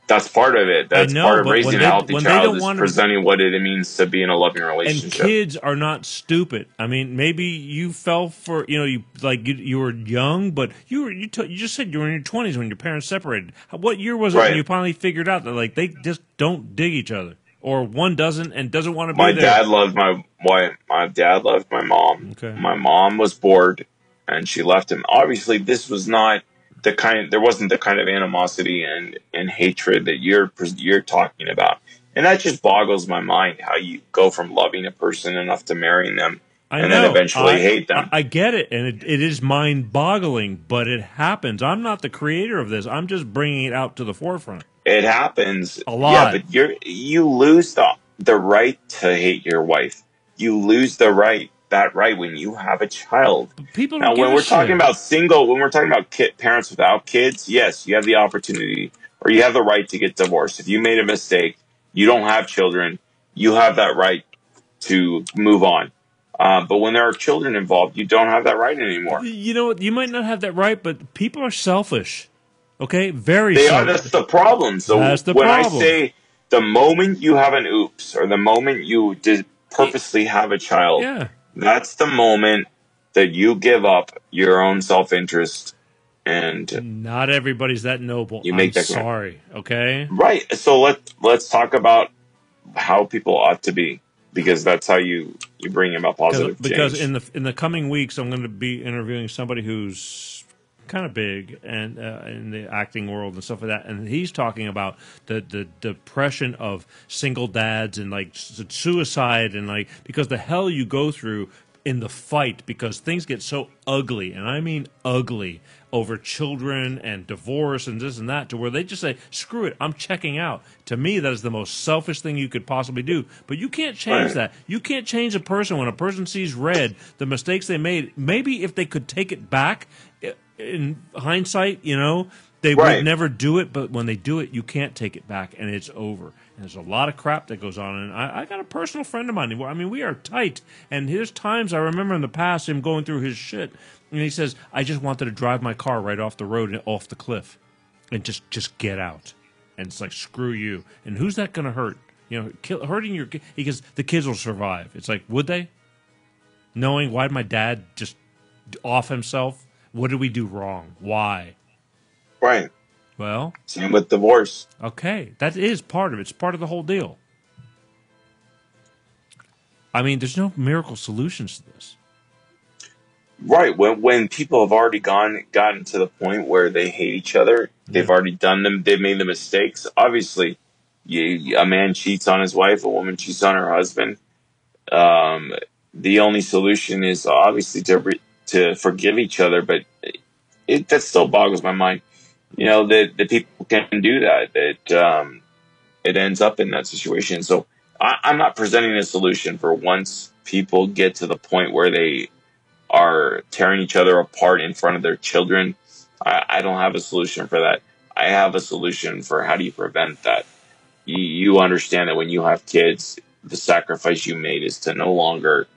That's part of it. That's part of raising a healthy child, is presenting what it means to be in a loving relationship. And kids are not stupid. I mean, maybe you fell for, you were young, but you just said you were in your 20s when your parents separated. What year was it when you finally figured out that they just don't dig each other, or one doesn't and doesn't want to be there? My dad loved my mom. Okay. My mom was bored, and she left him. Obviously, this was not there wasn't the kind of animosity and hatred that you're talking about. And that just boggles my mind, how you go from loving a person enough to marrying them then eventually hate them. I get it, and it is mind-boggling, but it happens. I'm not the creator of this. I'm just bringing it out to the forefront. It happens a lot. Yeah, but you lose the right to hate your wife. You lose that right when you have a child. People now, when we're talking about parents without kids, yes, you have the opportunity or you have the right to get divorced. If you made a mistake, you don't have children, you have that right to move on. But when there are children involved, you don't have that right anymore. You might not have that right, but people are selfish. Okay? Very selfish. That's the problem. So when I say the moment you have an oops or the moment you purposely have a child, that's the moment that you give up your own self-interest. And not everybody's that noble. I'm sorry, okay? Right. So let's talk about how people ought to be, because that's how you bring about positive change. Because in the coming weeks, I'm going to be interviewing somebody who's kind of big and in the acting world and stuff like that, and he's talking about the depression of single dads and suicide and because the hell you go through in the fight, because things get so ugly, and I mean ugly, over children and divorce and this and that, to where they just say, screw it, I'm checking out. To me, that is the most selfish thing you could possibly do. But you can't change that. You can't change a person when a person sees red, the mistakes they made. Maybe if they could take it back, in hindsight, they would never do it, but when they do it, you can't take it back, and it's over. And there's a lot of crap that goes on, and I got a personal friend of mine. I mean, we are tight, and there's times I remember in the past him going through his shit, and he says, I just wanted to drive my car right off the road and off the cliff and just get out. And it's like, screw you. And who's that going to hurt? Hurting your kid, because the kids will survive. It's like, would they? Knowing, why did my dad just off himself? What did we do wrong? Why? Right. Well, same with divorce. Okay, that is part of it. It's part of the whole deal. I mean, there's no miracle solutions to this. Right. When people have already gotten to the point where they hate each other, they've already done them, they've made the mistakes. Obviously, a man cheats on his wife, a woman cheats on her husband. the only solution is obviously to forgive each other, but that still boggles my mind. That people can do that. That it ends up in that situation. So I'm not presenting a solution for once people get to the point where they are tearing each other apart in front of their children. I don't have a solution for that. I have a solution for how do you prevent that. You understand that when you have kids, the sacrifice you made is to no longer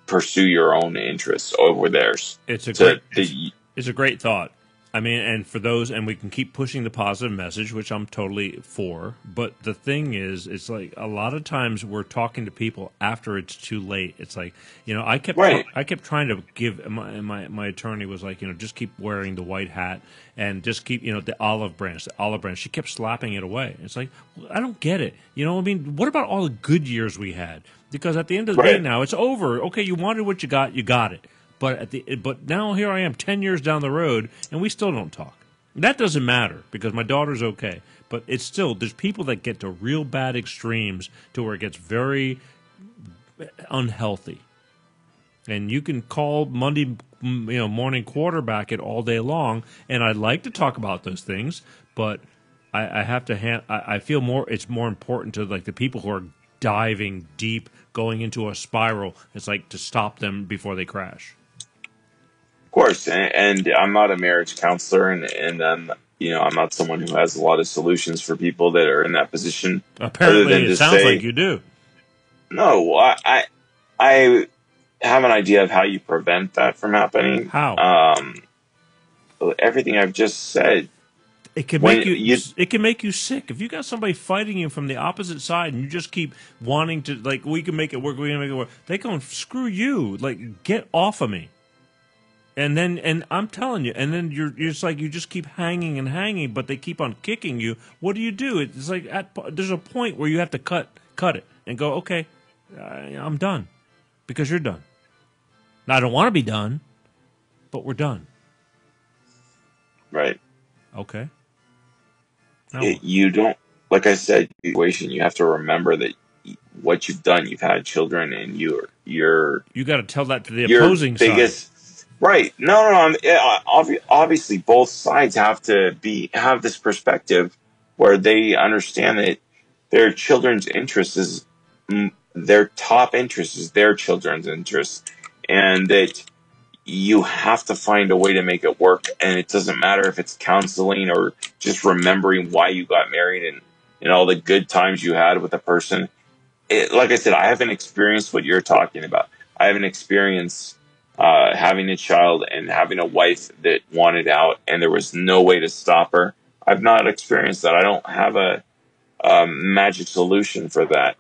pursue your own interests over theirs. It's a great thought. I mean, and for those, and we can keep pushing the positive message, which I'm totally for. But the thing is, it's like a lot of times we're talking to people after it's too late. It's like, I kept trying to give my attorney was like, just keep wearing the white hat and just keep, the olive branch. She kept slapping it away. It's like, I don't get it. I mean, what about all the good years we had? Because at the end of the day now, it's over. Okay, you wanted what you got it. But now here I am 10 years down the road, and we still don't talk. That doesn't matter because my daughter's okay. But it's still, there's people that get to real bad extremes to where it gets very unhealthy. And you can call Monday morning quarterback it all day long, and I'd like to talk about those things, but I have to I feel it's more important to like the people who are diving deep, going into a spiral. It's like to stop them before they crash. Of course, and I'm not a marriage counselor, and I'm not someone who has a lot of solutions for people that are in that position. Apparently, it sounds like you do. No, I have an idea of how you prevent that from happening. How? Everything I've just said. It can make it can make you sick if you got somebody fighting you from the opposite side, and you just keep wanting to like we can make it work. We can make it work. They go screw you. Like get off of me. And I'm telling you, and then you're just like you just keep hanging, but they keep on kicking you. What do? It's like there's a point where you have to cut it and go, okay, I'm done, because you're done. Now I don't want to be done, but we're done. Right. Okay. You don't, like I said, situation. You have to remember that what you've done. You've had children, and you got to tell that to the opposing side. Right. No. Obviously, both sides have to have this perspective where they understand that their children's interest is their top interest is their children's interest, and that you have to find a way to make it work. And it doesn't matter if it's counseling or just remembering why you got married and all the good times you had with a person. Like I said, I haven't experienced what you're talking about. I haven't experienced having a child and having a wife that wanted out and there was no way to stop her. I've not experienced that. I don't have a magic solution for that.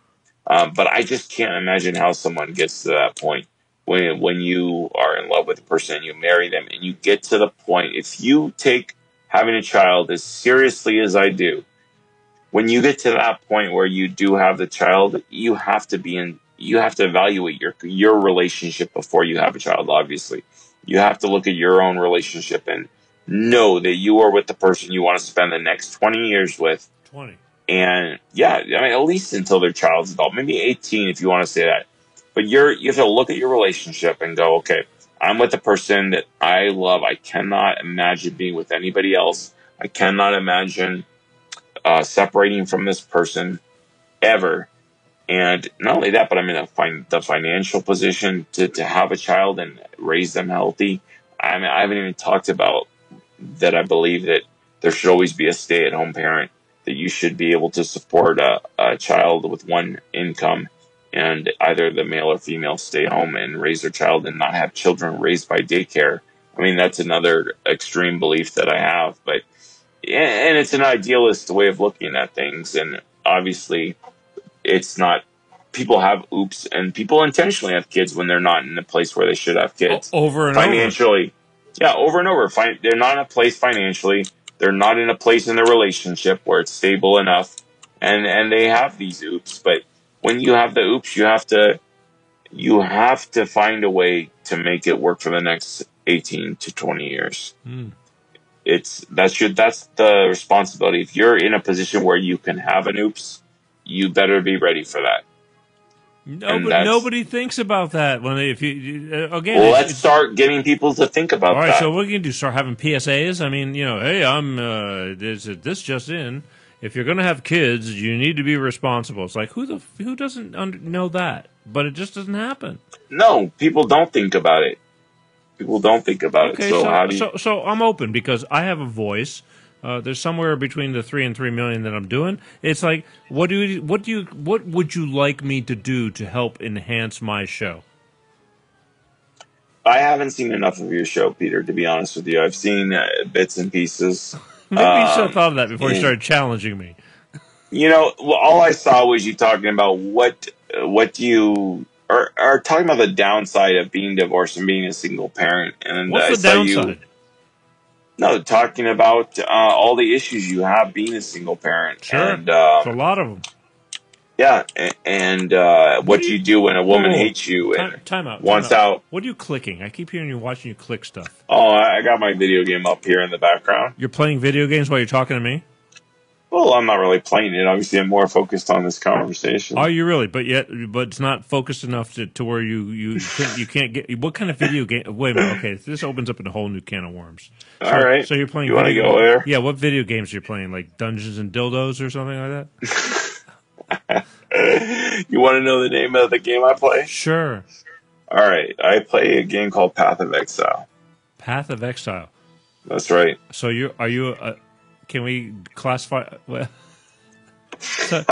But I just can't imagine how someone gets to that point when you are in love with a person and you marry them and you get to the point, if you take having a child as seriously as I do, when you get to that point where you do have the child, you have to evaluate your relationship before you have a child. Obviously, you have to look at your own relationship and know that you are with the person you want to spend the next 20 years with. 20. And yeah, I mean, at least until their child's adult, maybe 18 if you want to say that. But you have to look at your relationship and go, okay, I'm with the person that I love. I cannot imagine being with anybody else. I cannot imagine separating from this person ever. And not only that, but I'm in the financial position to have a child and raise them healthy. I mean, I haven't even talked about that. I believe that there should always be a stay-at-home parent, that you should be able to support a child with one income, and either the male or female stay home and raise their child and not have children raised by daycare. I mean, that's another extreme belief that I have, but and it's an idealist way of looking at things. And obviously it's not, people have oops, and people intentionally have kids when they're not in a place where they should have kids. Over and financially. Over. Yeah, over and over. They're not in a place financially. They're not in a place in their relationship where it's stable enough, and they have these oops. But when you have the oops, you have to find a way to make it work for the next 18 to 20 years. That's the responsibility. If you're in a position where you can have an oops, you better be ready for that. Nobody thinks about that when if you again. Well, let's start getting people to think about that. All right, so what are you gonna do? Start having PSAs? I mean, hey, I'm this just in. If you're gonna have kids, you need to be responsible. It's like who doesn't know that? But it just doesn't happen. No, people don't think about it. People don't think about it. So how do you? So I'm open because I have a voice. There's somewhere between the 3 and 3 million that I'm doing. It's like, what would you like me to do to help enhance my show? I haven't seen enough of your show, Peter. To be honest with you, I've seen bits and pieces. Maybe you should have thought of that before you started challenging me. All I saw was you talking about what do you are talking about the downside of being divorced and being a single parent. And what's the downside? No, talking about all the issues you have being a single parent. Sure, and, it's a lot of them. Yeah, and what you do when a woman hates you and time out. wants out. What are you clicking? I keep hearing you watching you click stuff. Oh, I got my video game up here in the background. You're playing video games while you're talking to me? Well, I'm not really playing it. Obviously, I'm more focused on this conversation. Are you really? But it's not focused enough to where you can't get. What kind of video game? Wait a minute. Okay, this opens up a whole new can of worms. All right. So you're playing. You want to go there? Yeah. What video games are you playing? Like Dungeons and Dildos or something like that? You want to know the name of the game I play? Sure. All right. I play a game called Path of Exile. Path of Exile. That's right. So can we classify? Well, so,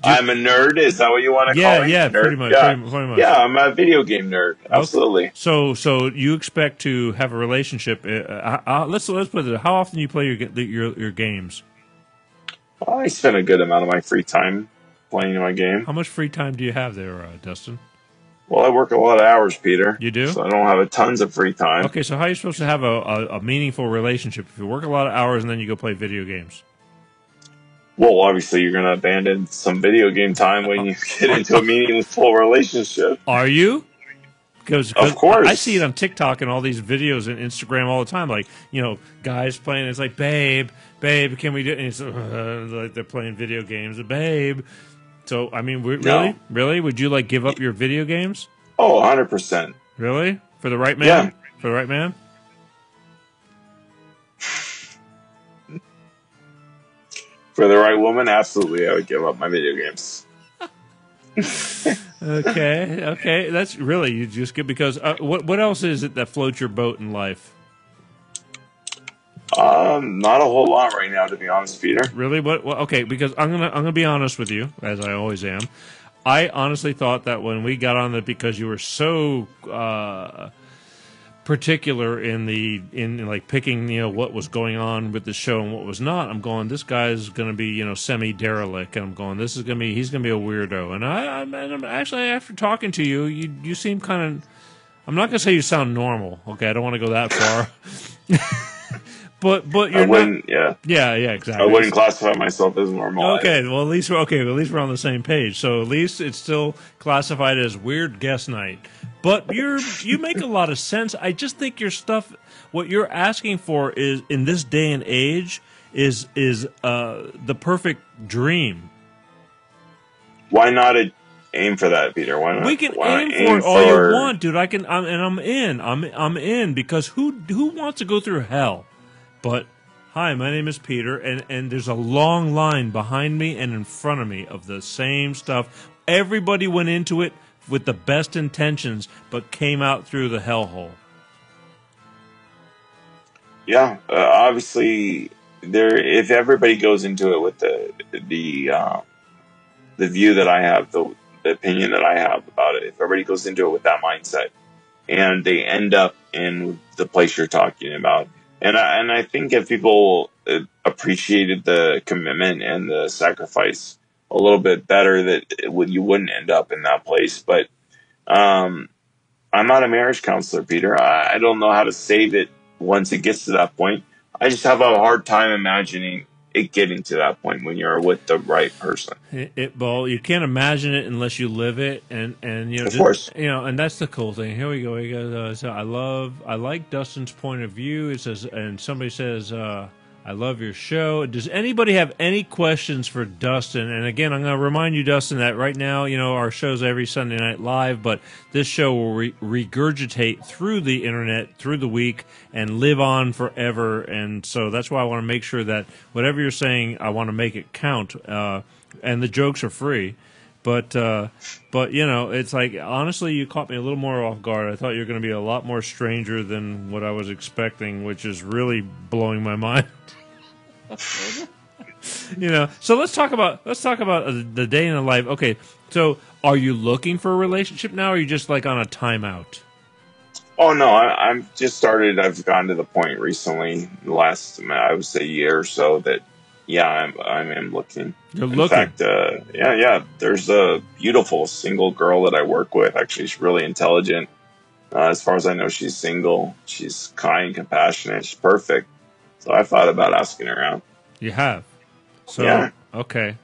I'm a nerd. Is that what you want to call me? Yeah, nerd? pretty much. Yeah. Pretty much. Yeah, I'm a video game nerd. Absolutely. Okay. So you expect to have a relationship? Let's put it. How often do you play your games? I spend a good amount of my free time playing my game. How much free time do you have there, Dustin? Well, I work a lot of hours, Peter. You do? So I don't have tons of free time. Okay, so how are you supposed to have a meaningful relationship if you work a lot of hours and then you go play video games? Well, obviously, you're going to abandon some video game time when you get into a meaningful relationship. Are you? Because of course. I see it on TikTok and all these videos and Instagram all the time. Like, guys playing. It's like, babe, can we do it? And it's like they're playing video games. Babe. So, I mean, really? Would you, give up your video games? Oh, 100%. Really? For the right man? Yeah. For the right man? For the right woman, absolutely, I would give up my video games. Okay. That's really, you just get, because what else is it that floats your boat in life? Not a whole lot right now, to be honest, Peter. Really? What? Okay, because I'm gonna be honest with you, as I always am. I honestly thought that when we got on it, because you were so particular in picking what was going on with the show and what was not. I'm going, this guy's gonna be semi derelict, and I'm going, he's gonna be a weirdo. And I'm actually, after talking to you, you seem kind of. I'm not gonna say you sound normal. Okay, I don't want to go that far. But you're not. Yeah, exactly. I wouldn't classify myself as normal. Okay, well at least we're on the same page. So at least it's still classified as weird guest night. But you make a lot of sense. I just think your stuff, what you're asking for, is in this day and age is the perfect dream. Why not aim for that, Peter? Why not? We can aim for it all you want, dude. I'm in. I'm in, because who wants to go through hell? But, hi, my name is Peter, and there's a long line behind me and in front of me of the same stuff. Everybody went into it with the best intentions, but came out through the hellhole. Yeah, obviously, if everybody goes into it with the view that I have, the opinion that I have about it, if everybody goes into it with that mindset, and they end up in the place you're talking about. And I think if people appreciated the commitment and the sacrifice a little bit better, that you wouldn't end up in that place. But I'm not a marriage counselor, Peter. I don't know how to save it once it gets to that point. I just have a hard time imagining it getting to that point when you're with the right person. Well, you can't imagine it unless you live it, and of course, and that's the cool thing. Here we go. So I like Dustin's point of view. It says, and somebody says, I I love your show. Does anybody have any questions for Dustin? And again, I'm going to remind you, Dustin, that right now, our show's every Sunday night live, but this show will regurgitate through the internet, through the week, and live on forever. And so that's why I want to make sure that whatever you're saying, I want to make it count. And the jokes are free. But it's like, honestly, you caught me a little more off guard. I thought you were going to be a lot more stranger than what I was expecting, which is really blowing my mind. So let's talk about the day in the life. Okay, so are you looking for a relationship now, or are you just like on a timeout? Oh no, I'm just started. I've gotten to the point recently, the last I would say year or so, that I am looking. You're looking. In fact, there's a beautiful single girl that I work with. Actually, she's really intelligent. As far as I know, she's single. She's kind, compassionate. She's perfect. So I thought about asking her out. You have? So, yeah. Okay.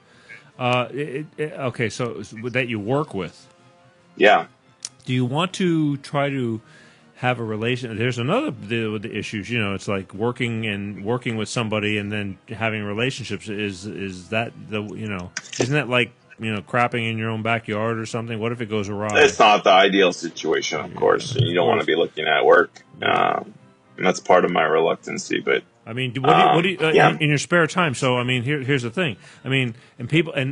Okay, so that you work with. Yeah. Do you want to try to have a relation? There's another deal with the issues. It's like working with somebody and then having relationships. Is that isn't that like crapping in your own backyard or something? What if it goes awry? It's not the ideal situation, of course. You don't want to be looking at work. And that's part of my reluctancy, but. I mean, what do you in your spare time? So, I mean, here's the thing. I mean,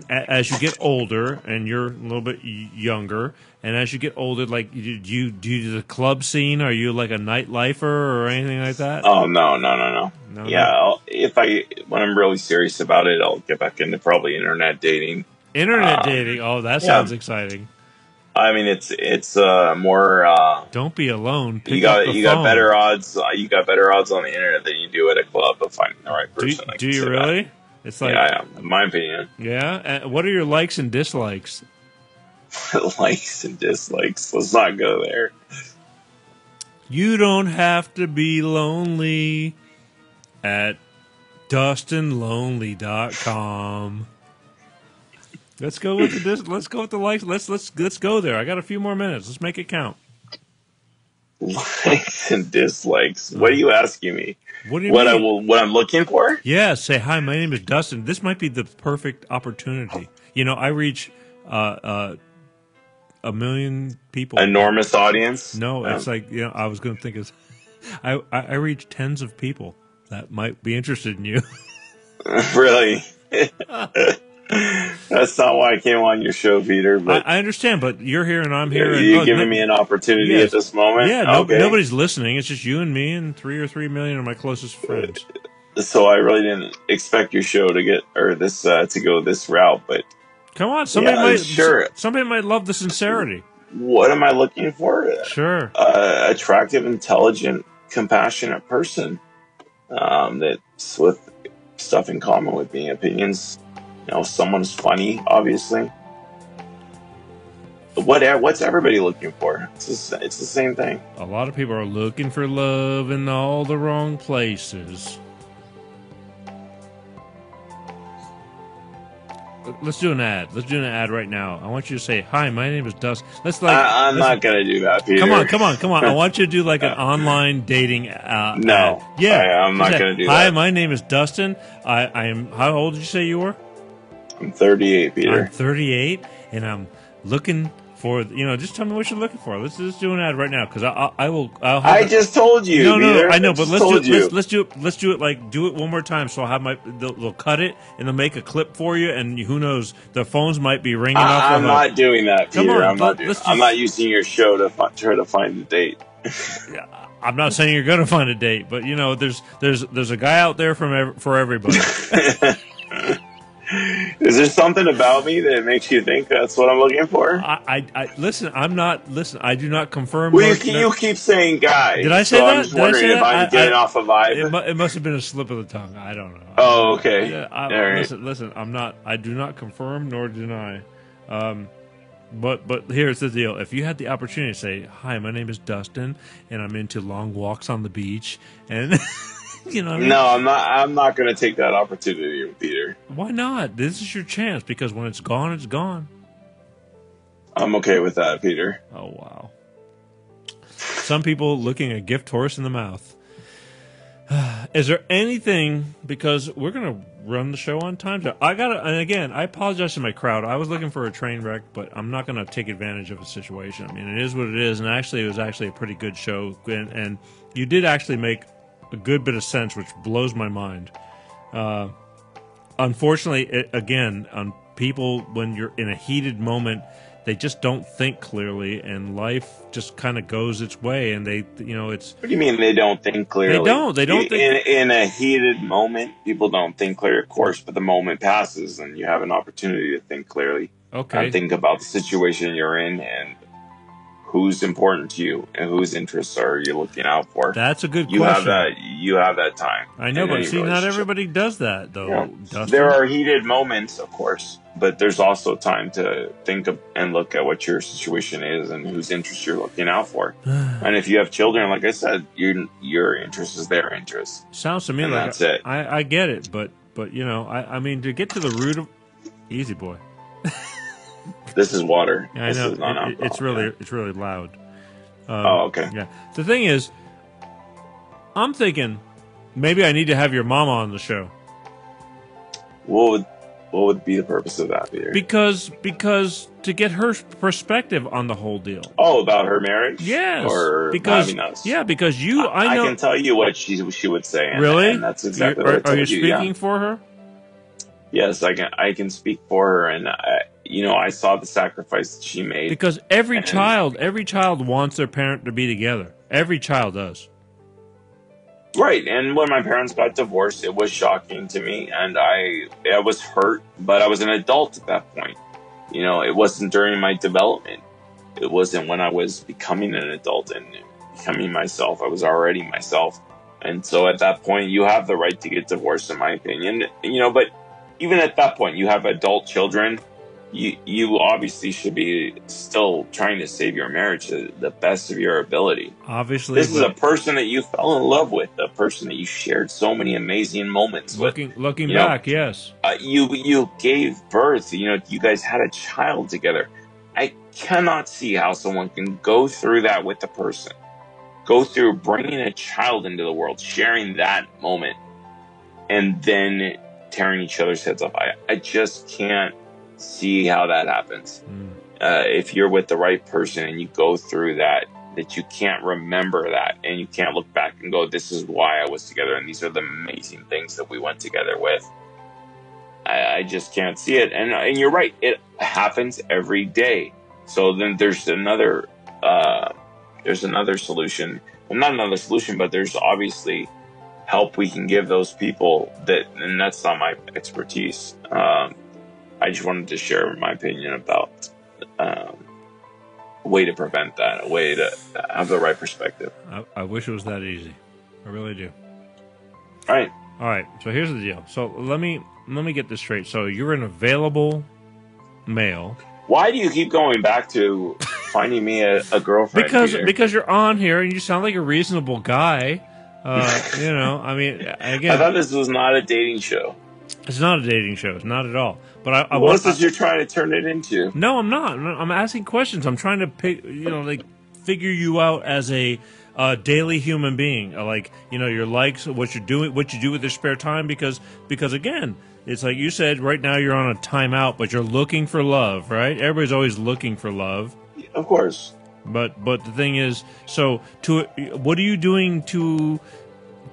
as you get older, and you're a little bit younger, and as you get older, like, do you do the club scene? Are you like a nightlifer or anything like that? Oh no. Yeah, when I'm really serious about it, I'll get back into probably internet dating. Internet dating. Oh, that sounds exciting. I mean, it's more. Don't be alone. You got better odds. You got better odds on the internet than you do at a club of finding the right person. Do you really? It's like, in my opinion. Yeah. What are your likes and dislikes? Likes and dislikes. Let's not go there. You don't have to be lonely at DustinLonely.com. Let's go with the likes. Let's go there. I got a few more minutes. Let's make it count. Likes and dislikes. What are you asking me? What do you mean? What I'm looking for? Yeah. Say hi. My name is Dustin. This might be the perfect opportunity. I reach a million people. Enormous audience. No, it's like I was going to think I reach tens of people that might be interested in you. Really? That's not why I came on your show, Peter. But I understand, but you're here and I'm here. You're giving me an opportunity at this moment? Yeah, nobody's listening. It's just you and me and 3 or 3 million of my closest friends. So I really didn't expect your show to get to go this route, but come on, somebody might love the sincerity. What am I looking for? Sure, attractive, intelligent, compassionate person that's with stuff in common with me, opinions. Someone's funny, obviously. What's everybody looking for? It's the same thing. A lot of people are looking for love in all the wrong places. Let's do an ad. Let's do an ad right now. I want you to say, "Hi, my name is Dustin." I'm not gonna do that, Peter. Come on. I want you to do like an online dating ad. No. Yeah. I'm not gonna do that. Hi, my name is Dustin. I am. How old did you say you were? I'm 38, Peter. I'm 38, and I'm looking for. Just tell me what you're looking for. Let's just do an ad right now, because I will. I just told you. No. I know, but let's do it. Like, do it one more time. So I'll have they'll cut it and they'll make a clip for you, and who knows, the phones might be ringing off. I'm not doing that, Peter. Come on, I'm not using your show to try to find a date. I'm not saying you're going to find a date, but there's a guy out there for everybody. Is there something about me that makes you think that's what I'm looking for? Listen. I do not confirm. Well, you keep saying guy. Did I say that? I'm just wondering if I'm getting off a vibe. It must have been a slip of the tongue. I don't know. Oh, okay. Listen. I do not confirm nor deny. But here's the deal. If you had the opportunity to say, "Hi, my name is Dustin, and I'm into long walks on the beach," and No, I'm not going to take that opportunity, Peter. Why not? This is your chance, because when it's gone, it's gone. I'm okay with that, Peter. Oh, wow. Some people looking a gift horse in the mouth. Is there anything, because we're going to run the show on time, so and again, I apologize to my crowd. I was looking for a train wreck, but I'm not going to take advantage of a situation. I mean, it is what it is, and actually, it was actually a pretty good show, and you did actually make a good bit of sense, which blows my mind. Unfortunately, again, on people, when you're in a heated moment, they just don't think clearly, and life just kind of goes its way, and it's... What do you mean they don't think clearly? They don't think... In a heated moment, people don't think clearly, of course, but the moment passes, and you have an opportunity to think clearly. Okay. And think about the situation you're in, and who's important to you, and whose interests are you looking out for. That's a good question. You have that time. I know, but see, not everybody does that, though. Yeah. Dustin. There are heated moments, of course, but there's also time to think of and look at what your situation is and whose interests you're looking out for. And if you have children, like I said, your interest is their interest. Sounds to me and like that's it. I get it, but I mean, to get to the root of... Easy, boy. This is water. Yeah, I know. This is non-alcohol. It's really loud. Okay. Yeah. The thing is, I'm thinking maybe I need to have your mama on the show. What would be the purpose of that, Peter? Because to get her perspective on the whole deal. Oh, about her marriage? Yes. Or having us? Yeah, because I know... I can tell you what she would say. Really? And that's exactly what I told Are you speaking for her? Yes, I can speak for her, and I saw the sacrifice that she made. Because every child wants their parent to be together. Every child does. Right, and when my parents got divorced, it was shocking to me, and I was hurt, but I was an adult at that point. It wasn't during my development. It wasn't when I was becoming an adult and becoming myself. I was already myself. And so at that point, you have the right to get divorced, in my opinion. But even at that point, you have adult children. You obviously should be still trying to save your marriage to the best of your ability. Obviously. This is a person that you fell in love with, a person that you shared so many amazing moments with. Looking back, yes. You gave birth, you guys had a child together. I cannot see how someone can go through that with a person. Go through bringing a child into the world, sharing that moment, and then tearing each other's heads off. I just can't see how that happens. If you're with the right person and you go through that you can't remember that and you can't look back and go, this is why I was together and these are the amazing things that we went together with. I just can't see it. And you're right, it happens every day. So then there's another solution. Well, not another solution, but there's obviously help we can give those people and that's not my expertise. I just wanted to share my opinion about a way to prevent that, a way to have the right perspective. I wish it was that easy. I really do. All right. So here's the deal. So let me get this straight. So you're an available male. Why do you keep going back to finding me a girlfriend? Because you're on here and you sound like a reasonable guy. I mean, again, I thought this was not a dating show. It's not a dating show. It's not at all. But what is you're trying to turn it into? No, I'm not. I'm asking questions. I'm trying to figure you out as a daily human being. Your likes, what you're doing, what you do with your spare time. Because again, it's like you said. Right now, you're on a timeout, but you're looking for love, right? Everybody's always looking for love. Of course. But the thing is, what are you doing to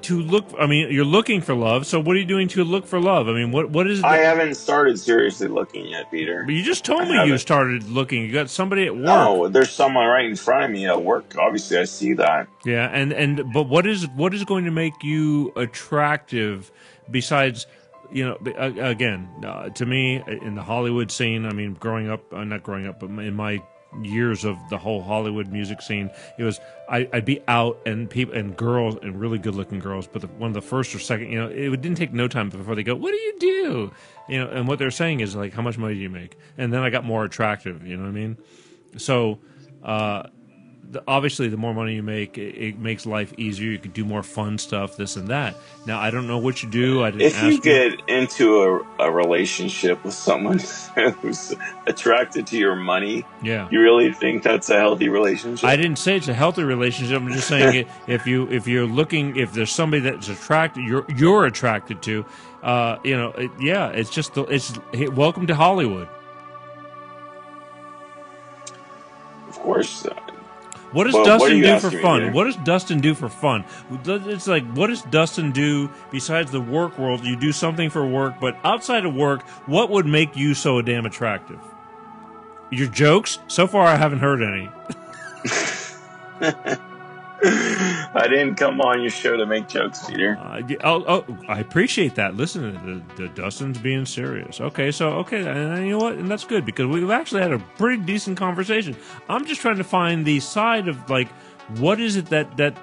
look? I mean, you're looking for love. So what are you doing to look for love? I mean, what is it? I haven't started seriously looking yet, Peter. But you just told me you started looking. You got somebody at work. No, there's someone right in front of me at work. Obviously, I see that. Yeah, but what is going to make you attractive besides? Again, to me, in the Hollywood scene, I mean, not growing up, but in my years of the whole Hollywood music scene, it was I'd be out and people and girls and really good looking girls, but one of the first or second, it didn't take no time before they go, "What do you do?" And what they're saying is like, "How much money do you make?" And then I got more attractive. You know what I mean? So obviously, the more money you make, it makes life easier. You can do more fun stuff, this and that. Now, I don't know what you do. I didn't If ask you get into a relationship with someone who's attracted to your money, Yeah. you really think that's a healthy relationship? I didn't say it's a healthy relationship. I'm just saying if there's somebody that's attracted, you're attracted to, it's just welcome to Hollywood. Of course. What does Dustin do for fun? Here? What does Dustin do for fun? It's like, what does Dustin do besides the work world? You do something for work, but outside of work, what would make you so damn attractive? Your jokes? So far, I haven't heard any. I didn't come on your show to make jokes, Peter. I appreciate that. Listen, the Dustin's being serious. Okay, and you know what? And that's good because we've actually had a pretty decent conversation. I'm just trying to find the side of, like, what is it that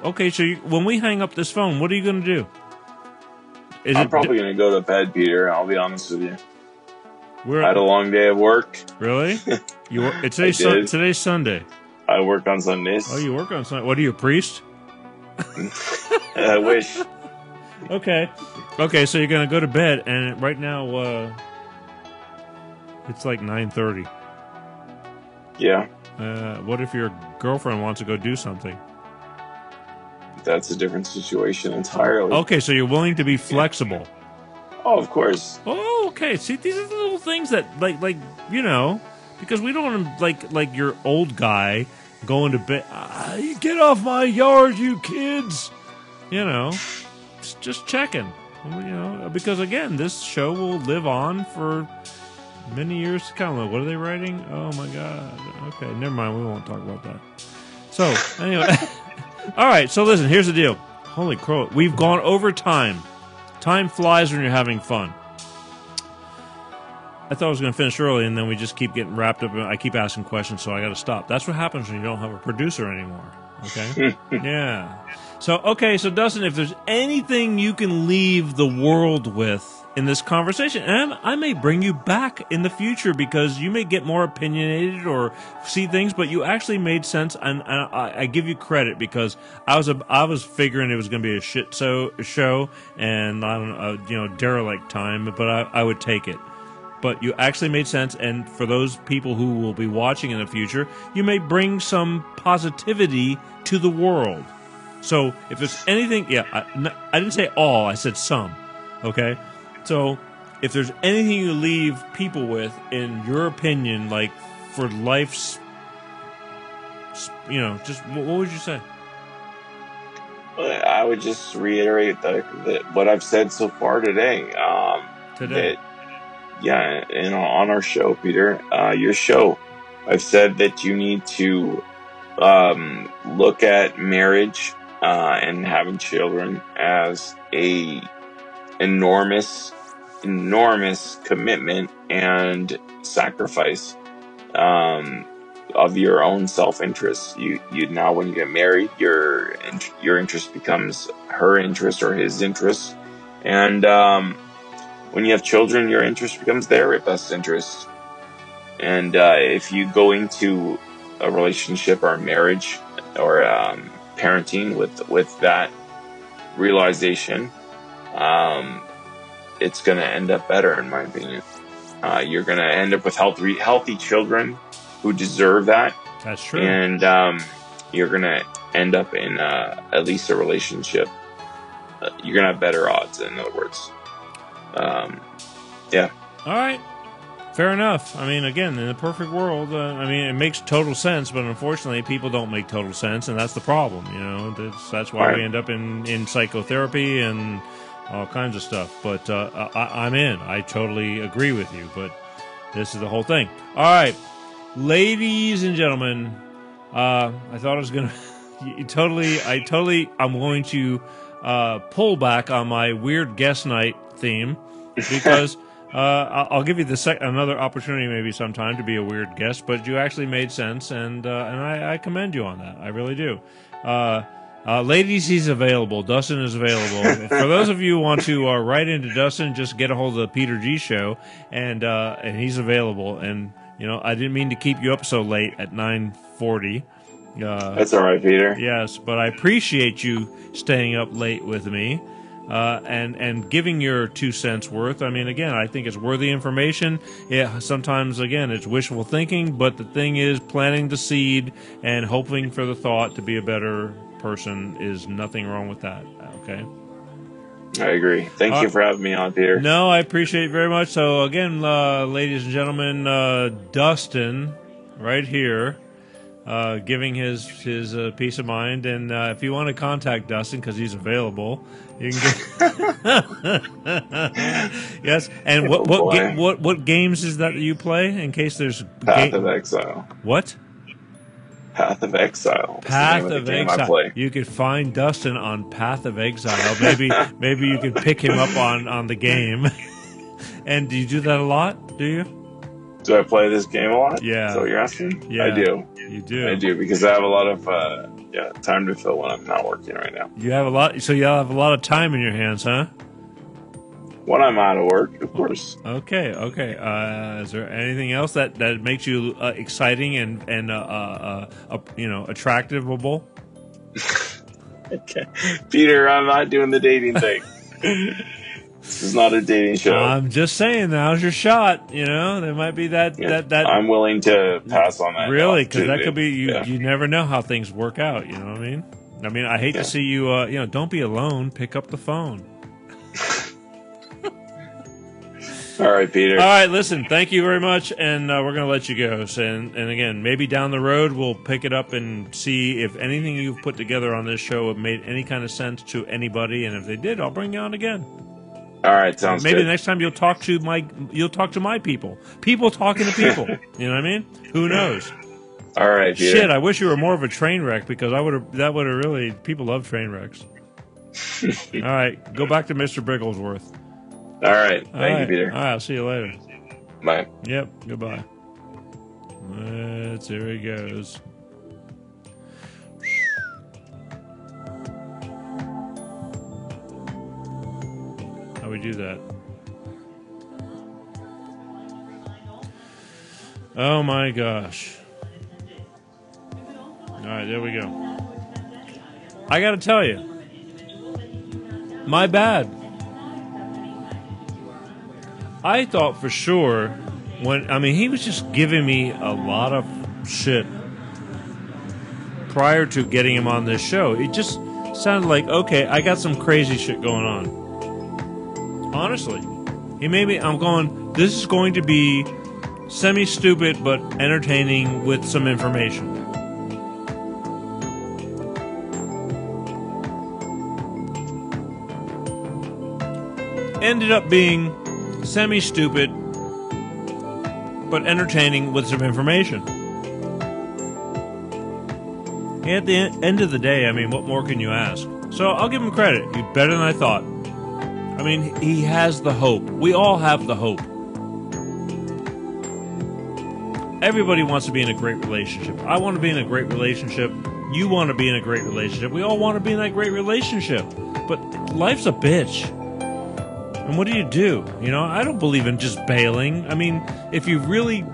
okay, so when we hang up this phone, what are you going to do? I'm probably going to go to bed, Peter. I'll be honest with you. I had a long day of work. Really? Today's Sunday. I work on Sundays. Oh, you work on Sunday. What are you, a priest? I wish. Okay, so you're going to go to bed, and right now it's like 9:30. Yeah. What if your girlfriend wants to go do something? That's a different situation entirely. Okay, so you're willing to be flexible. Oh, of course. Oh, okay. See, these are the little things that, like because we don't want to, like your old guy going to bed. Get off my yard, you kids. Just checking. Because again, this show will live on for many years to come. What are they writing? Oh my God. Okay, never mind. We won't talk about that. So anyway, all right. So listen, here's the deal. Holy crow! We've gone over time. Time flies when you're having fun. I thought I was going to finish early, and then we just keep getting wrapped up. I keep asking questions, so I got to stop. That's what happens when you don't have a producer anymore. Okay? Yeah. So Dustin, if there's anything you can leave the world with in this conversation, and I may bring you back in the future because you may get more opinionated or see things, but you actually made sense, and I give you credit because I was figuring it was going to be a shit show, and I don't know, derelict time, but I would take it. But you actually made sense, and for those people who will be watching in the future, you may bring some positivity to the world. So if there's anything, I didn't say all, I said some, okay? So if there's anything you leave people with, in your opinion, like for life's, just what would you say? I would just reiterate that what I've said so far today. On our show, Peter, your show, I've said that you need to look at marriage and having children as a enormous commitment and sacrifice of your own self-interest. You now, when you get married, your interest becomes her interest or his interest, and when you have children, your interest becomes their best interest. And if you go into a relationship or a marriage or parenting with that realization, it's going to end up better, in my opinion. You're going to end up with healthy children who deserve that. That's true. And you're going to end up in at least a relationship. You're going to have better odds, in other words. Yeah. All right. Fair enough. I mean, again, in the perfect world, it makes total sense, but unfortunately, people don't make total sense, and that's the problem. That's why we end up in psychotherapy and all kinds of stuff. But I'm in. I totally agree with you. But this is the whole thing. All right, ladies and gentlemen, I thought I was gonna I'm going to pull back on my weird guest night theme because. I'll give you another opportunity maybe sometime to be a weird guest, but you actually made sense, and I commend you on that. I really do. Ladies, he's available. Dustin is available. For those of you who want to write into Dustin, just get a hold of the Peter G Show, and he's available. And I didn't mean to keep you up so late at 9:40, That's all right, Peter. Yes, but I appreciate you staying up late with me and giving your 2 cents worth. I mean, again, I think it's worthy information. Yeah, sometimes, again, it's wishful thinking, but the thing is, planting the seed and hoping for the thought to be a better person is nothing wrong with that. Okay. I agree. Thank you for having me on, Peter. No, I appreciate it very much. So, again, ladies and gentlemen, Dustin, right here, giving his peace of mind. And if you want to contact Dustin, because he's available, you can get... Yes. And what games is that you play, in case there's... Path of Exile. What? Path of Exile. Path of Exile. You could find Dustin on Path of Exile. Maybe you could pick him up on the game. And do you do that a lot? Do you? Do I play this game a lot? Yeah. Is that what you're asking? Yeah. I do. You do. I do, because I have a lot of time to fill when I'm not working right now. You have a lot. So you have a lot of time in your hands, huh? When I'm out of work, of course. Okay. Is there anything else that makes you exciting and attractable? Okay, Peter, I'm not doing the dating thing. This is not a dating show. I'm just saying, now's your shot. There might be that. I'm willing to pass on that. Really, because that could be you never know how things work out. You know what I mean? I hate to see you. Don't be alone. Pick up the phone. All right, Peter. All right, listen, thank you very much, and we're going to let you go. So, and again, maybe down the road we'll pick it up and see if anything you've put together on this show have made any kind of sense to anybody, and if they did, I'll bring you on again. All right, sounds maybe good. The next time you'll talk to my people talking to people. You know what I mean? Who knows? All right, Peter. Shit, I wish you were more of a train wreck, because that would have really, people love train wrecks. All right, go back to Mr. Bigglesworth. All right. Thank you, Peter. All right, I'll see you later. Bye. Yep, goodbye. There he goes. How we do that? Oh my gosh. All right, there we go. I got to tell you, my bad. I thought for sure he was just giving me a lot of shit prior to getting him on this show. It just sounded like, okay, I got some crazy shit going on. Honestly. I'm going, this is going to be semi-stupid but entertaining with some information. Ended up being semi-stupid, but entertaining with some information. At the end of the day, what more can you ask? So I'll give him credit. He's better than I thought. He has the hope. We all have the hope. Everybody wants to be in a great relationship. I want to be in a great relationship. You want to be in a great relationship. We all want to be in that great relationship. But life's a bitch. And what do you do? I don't believe in just bailing. If you really...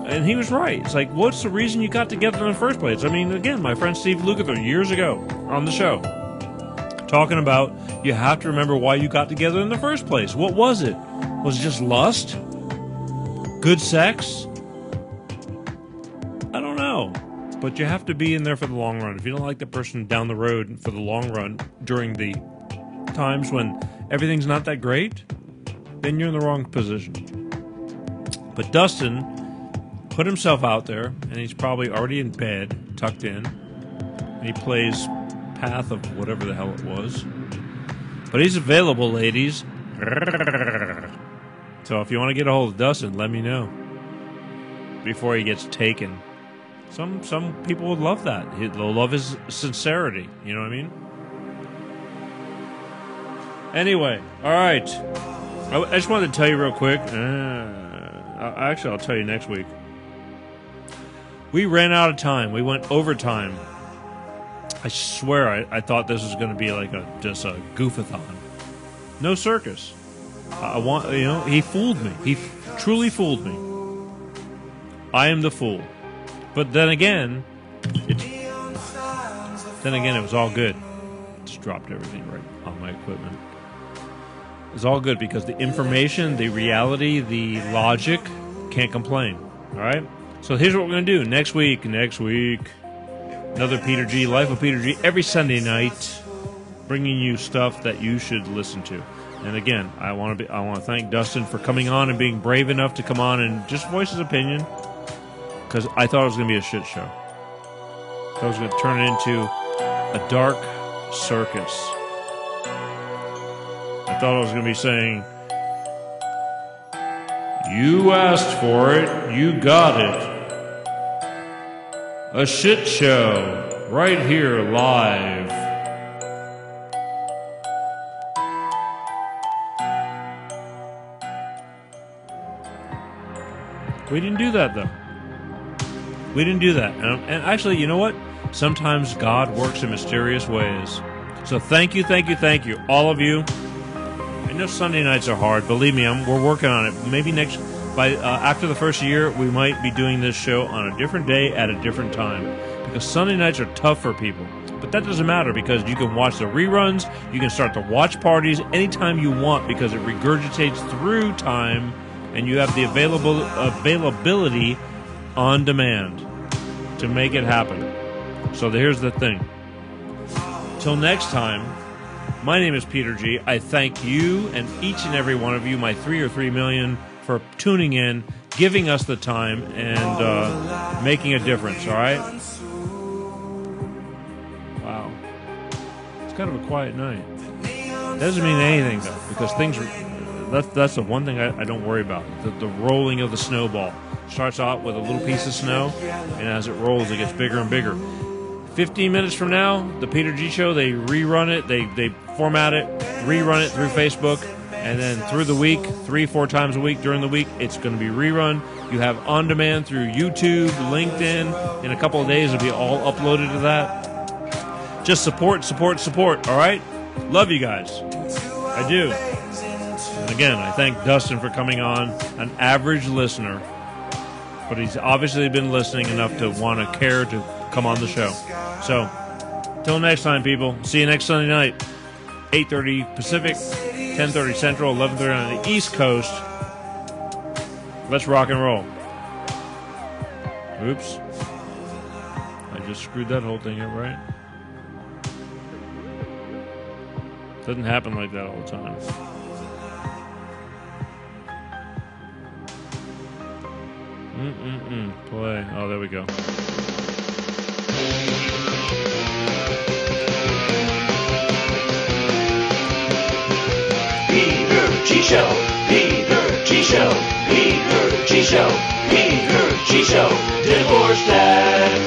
And he was right. It's like, what's the reason you got together in the first place? Again, my friend Steve Lukather, years ago, on the show, talking about you have to remember why you got together in the first place. What was it? Was it just lust? Good sex? I don't know. But you have to be in there for the long run. If you don't like the person down the road for the long run during the times when everything's not that great, then you're in the wrong position. But Dustin put himself out there, and he's probably already in bed, tucked in, and he plays Path of whatever the hell it was. But he's available, ladies. So if you want to get a hold of Dustin, let me know before he gets taken. Some people would love that. They'll love his sincerity. You know what I mean? Anyway, all right. I just wanted to tell you real quick. Actually, I'll tell you next week. We ran out of time. We went overtime. I swear I thought this was going to be like just a goofathon. No circus. He fooled me. He truly fooled me. I am the fool. But then again, Then again, it was all good. Just dropped everything right on my equipment. It's all good because the information, the reality, the logic, can't complain. All right? So here's what we're going to do. Next week, another Peter G, Life of Peter G, every Sunday night, bringing you stuff that you should listen to. And again, I want to thank Dustin for coming on and being brave enough to come on and just voice his opinion, because I thought it was going to be a shit show. I was going to turn it into a dark circus. I thought I was going to be saying, you asked for it, you got it. A shit show, right here live. We didn't do that, though. We didn't do that. And actually, you know what? Sometimes God works in mysterious ways. So thank you, all of you. I know Sunday nights are hard. Believe me, we're working on it. Maybe after the first year, we might be doing this show on a different day at a different time. Because Sunday nights are tough for people. But that doesn't matter, because you can watch the reruns. You can start the watch parties anytime you want, because it regurgitates through time. And you have the availability on demand to make it happen. So here's the thing. Till next time, my name is Peter G. I thank you and each and every one of you, my 3 or 3 million, for tuning in, giving us the time, and making a difference, all right? Wow. It's kind of a quiet night. Doesn't mean anything, though, because things are... That's the one thing I don't worry about. The rolling of the snowball. Starts out with a little piece of snow, and as it rolls, it gets bigger and bigger. 15 minutes from now, the Peter G Show, they rerun it, they format it, rerun it through Facebook, and then through the week, 3-4 times a week during the week, it's going to be rerun. You have on demand through YouTube, LinkedIn. In a couple of days, it'll be all uploaded to that. Just support, all right? Love you guys. I do. And again, I thank Dustin for coming on, an average listener, but he's obviously been listening enough to want to care to come on the show. So, till next time, people. See you next Sunday night, 8:30 Pacific, 10:30 Central, 11:30 on the East Coast. Let's rock and roll. Oops. I just screwed that whole thing up, right? Doesn't happen like that all the time. Play. Oh, there we go. Peter G Show. Peter G Show. Peter G Show. Peter G Show. Divorce Dad.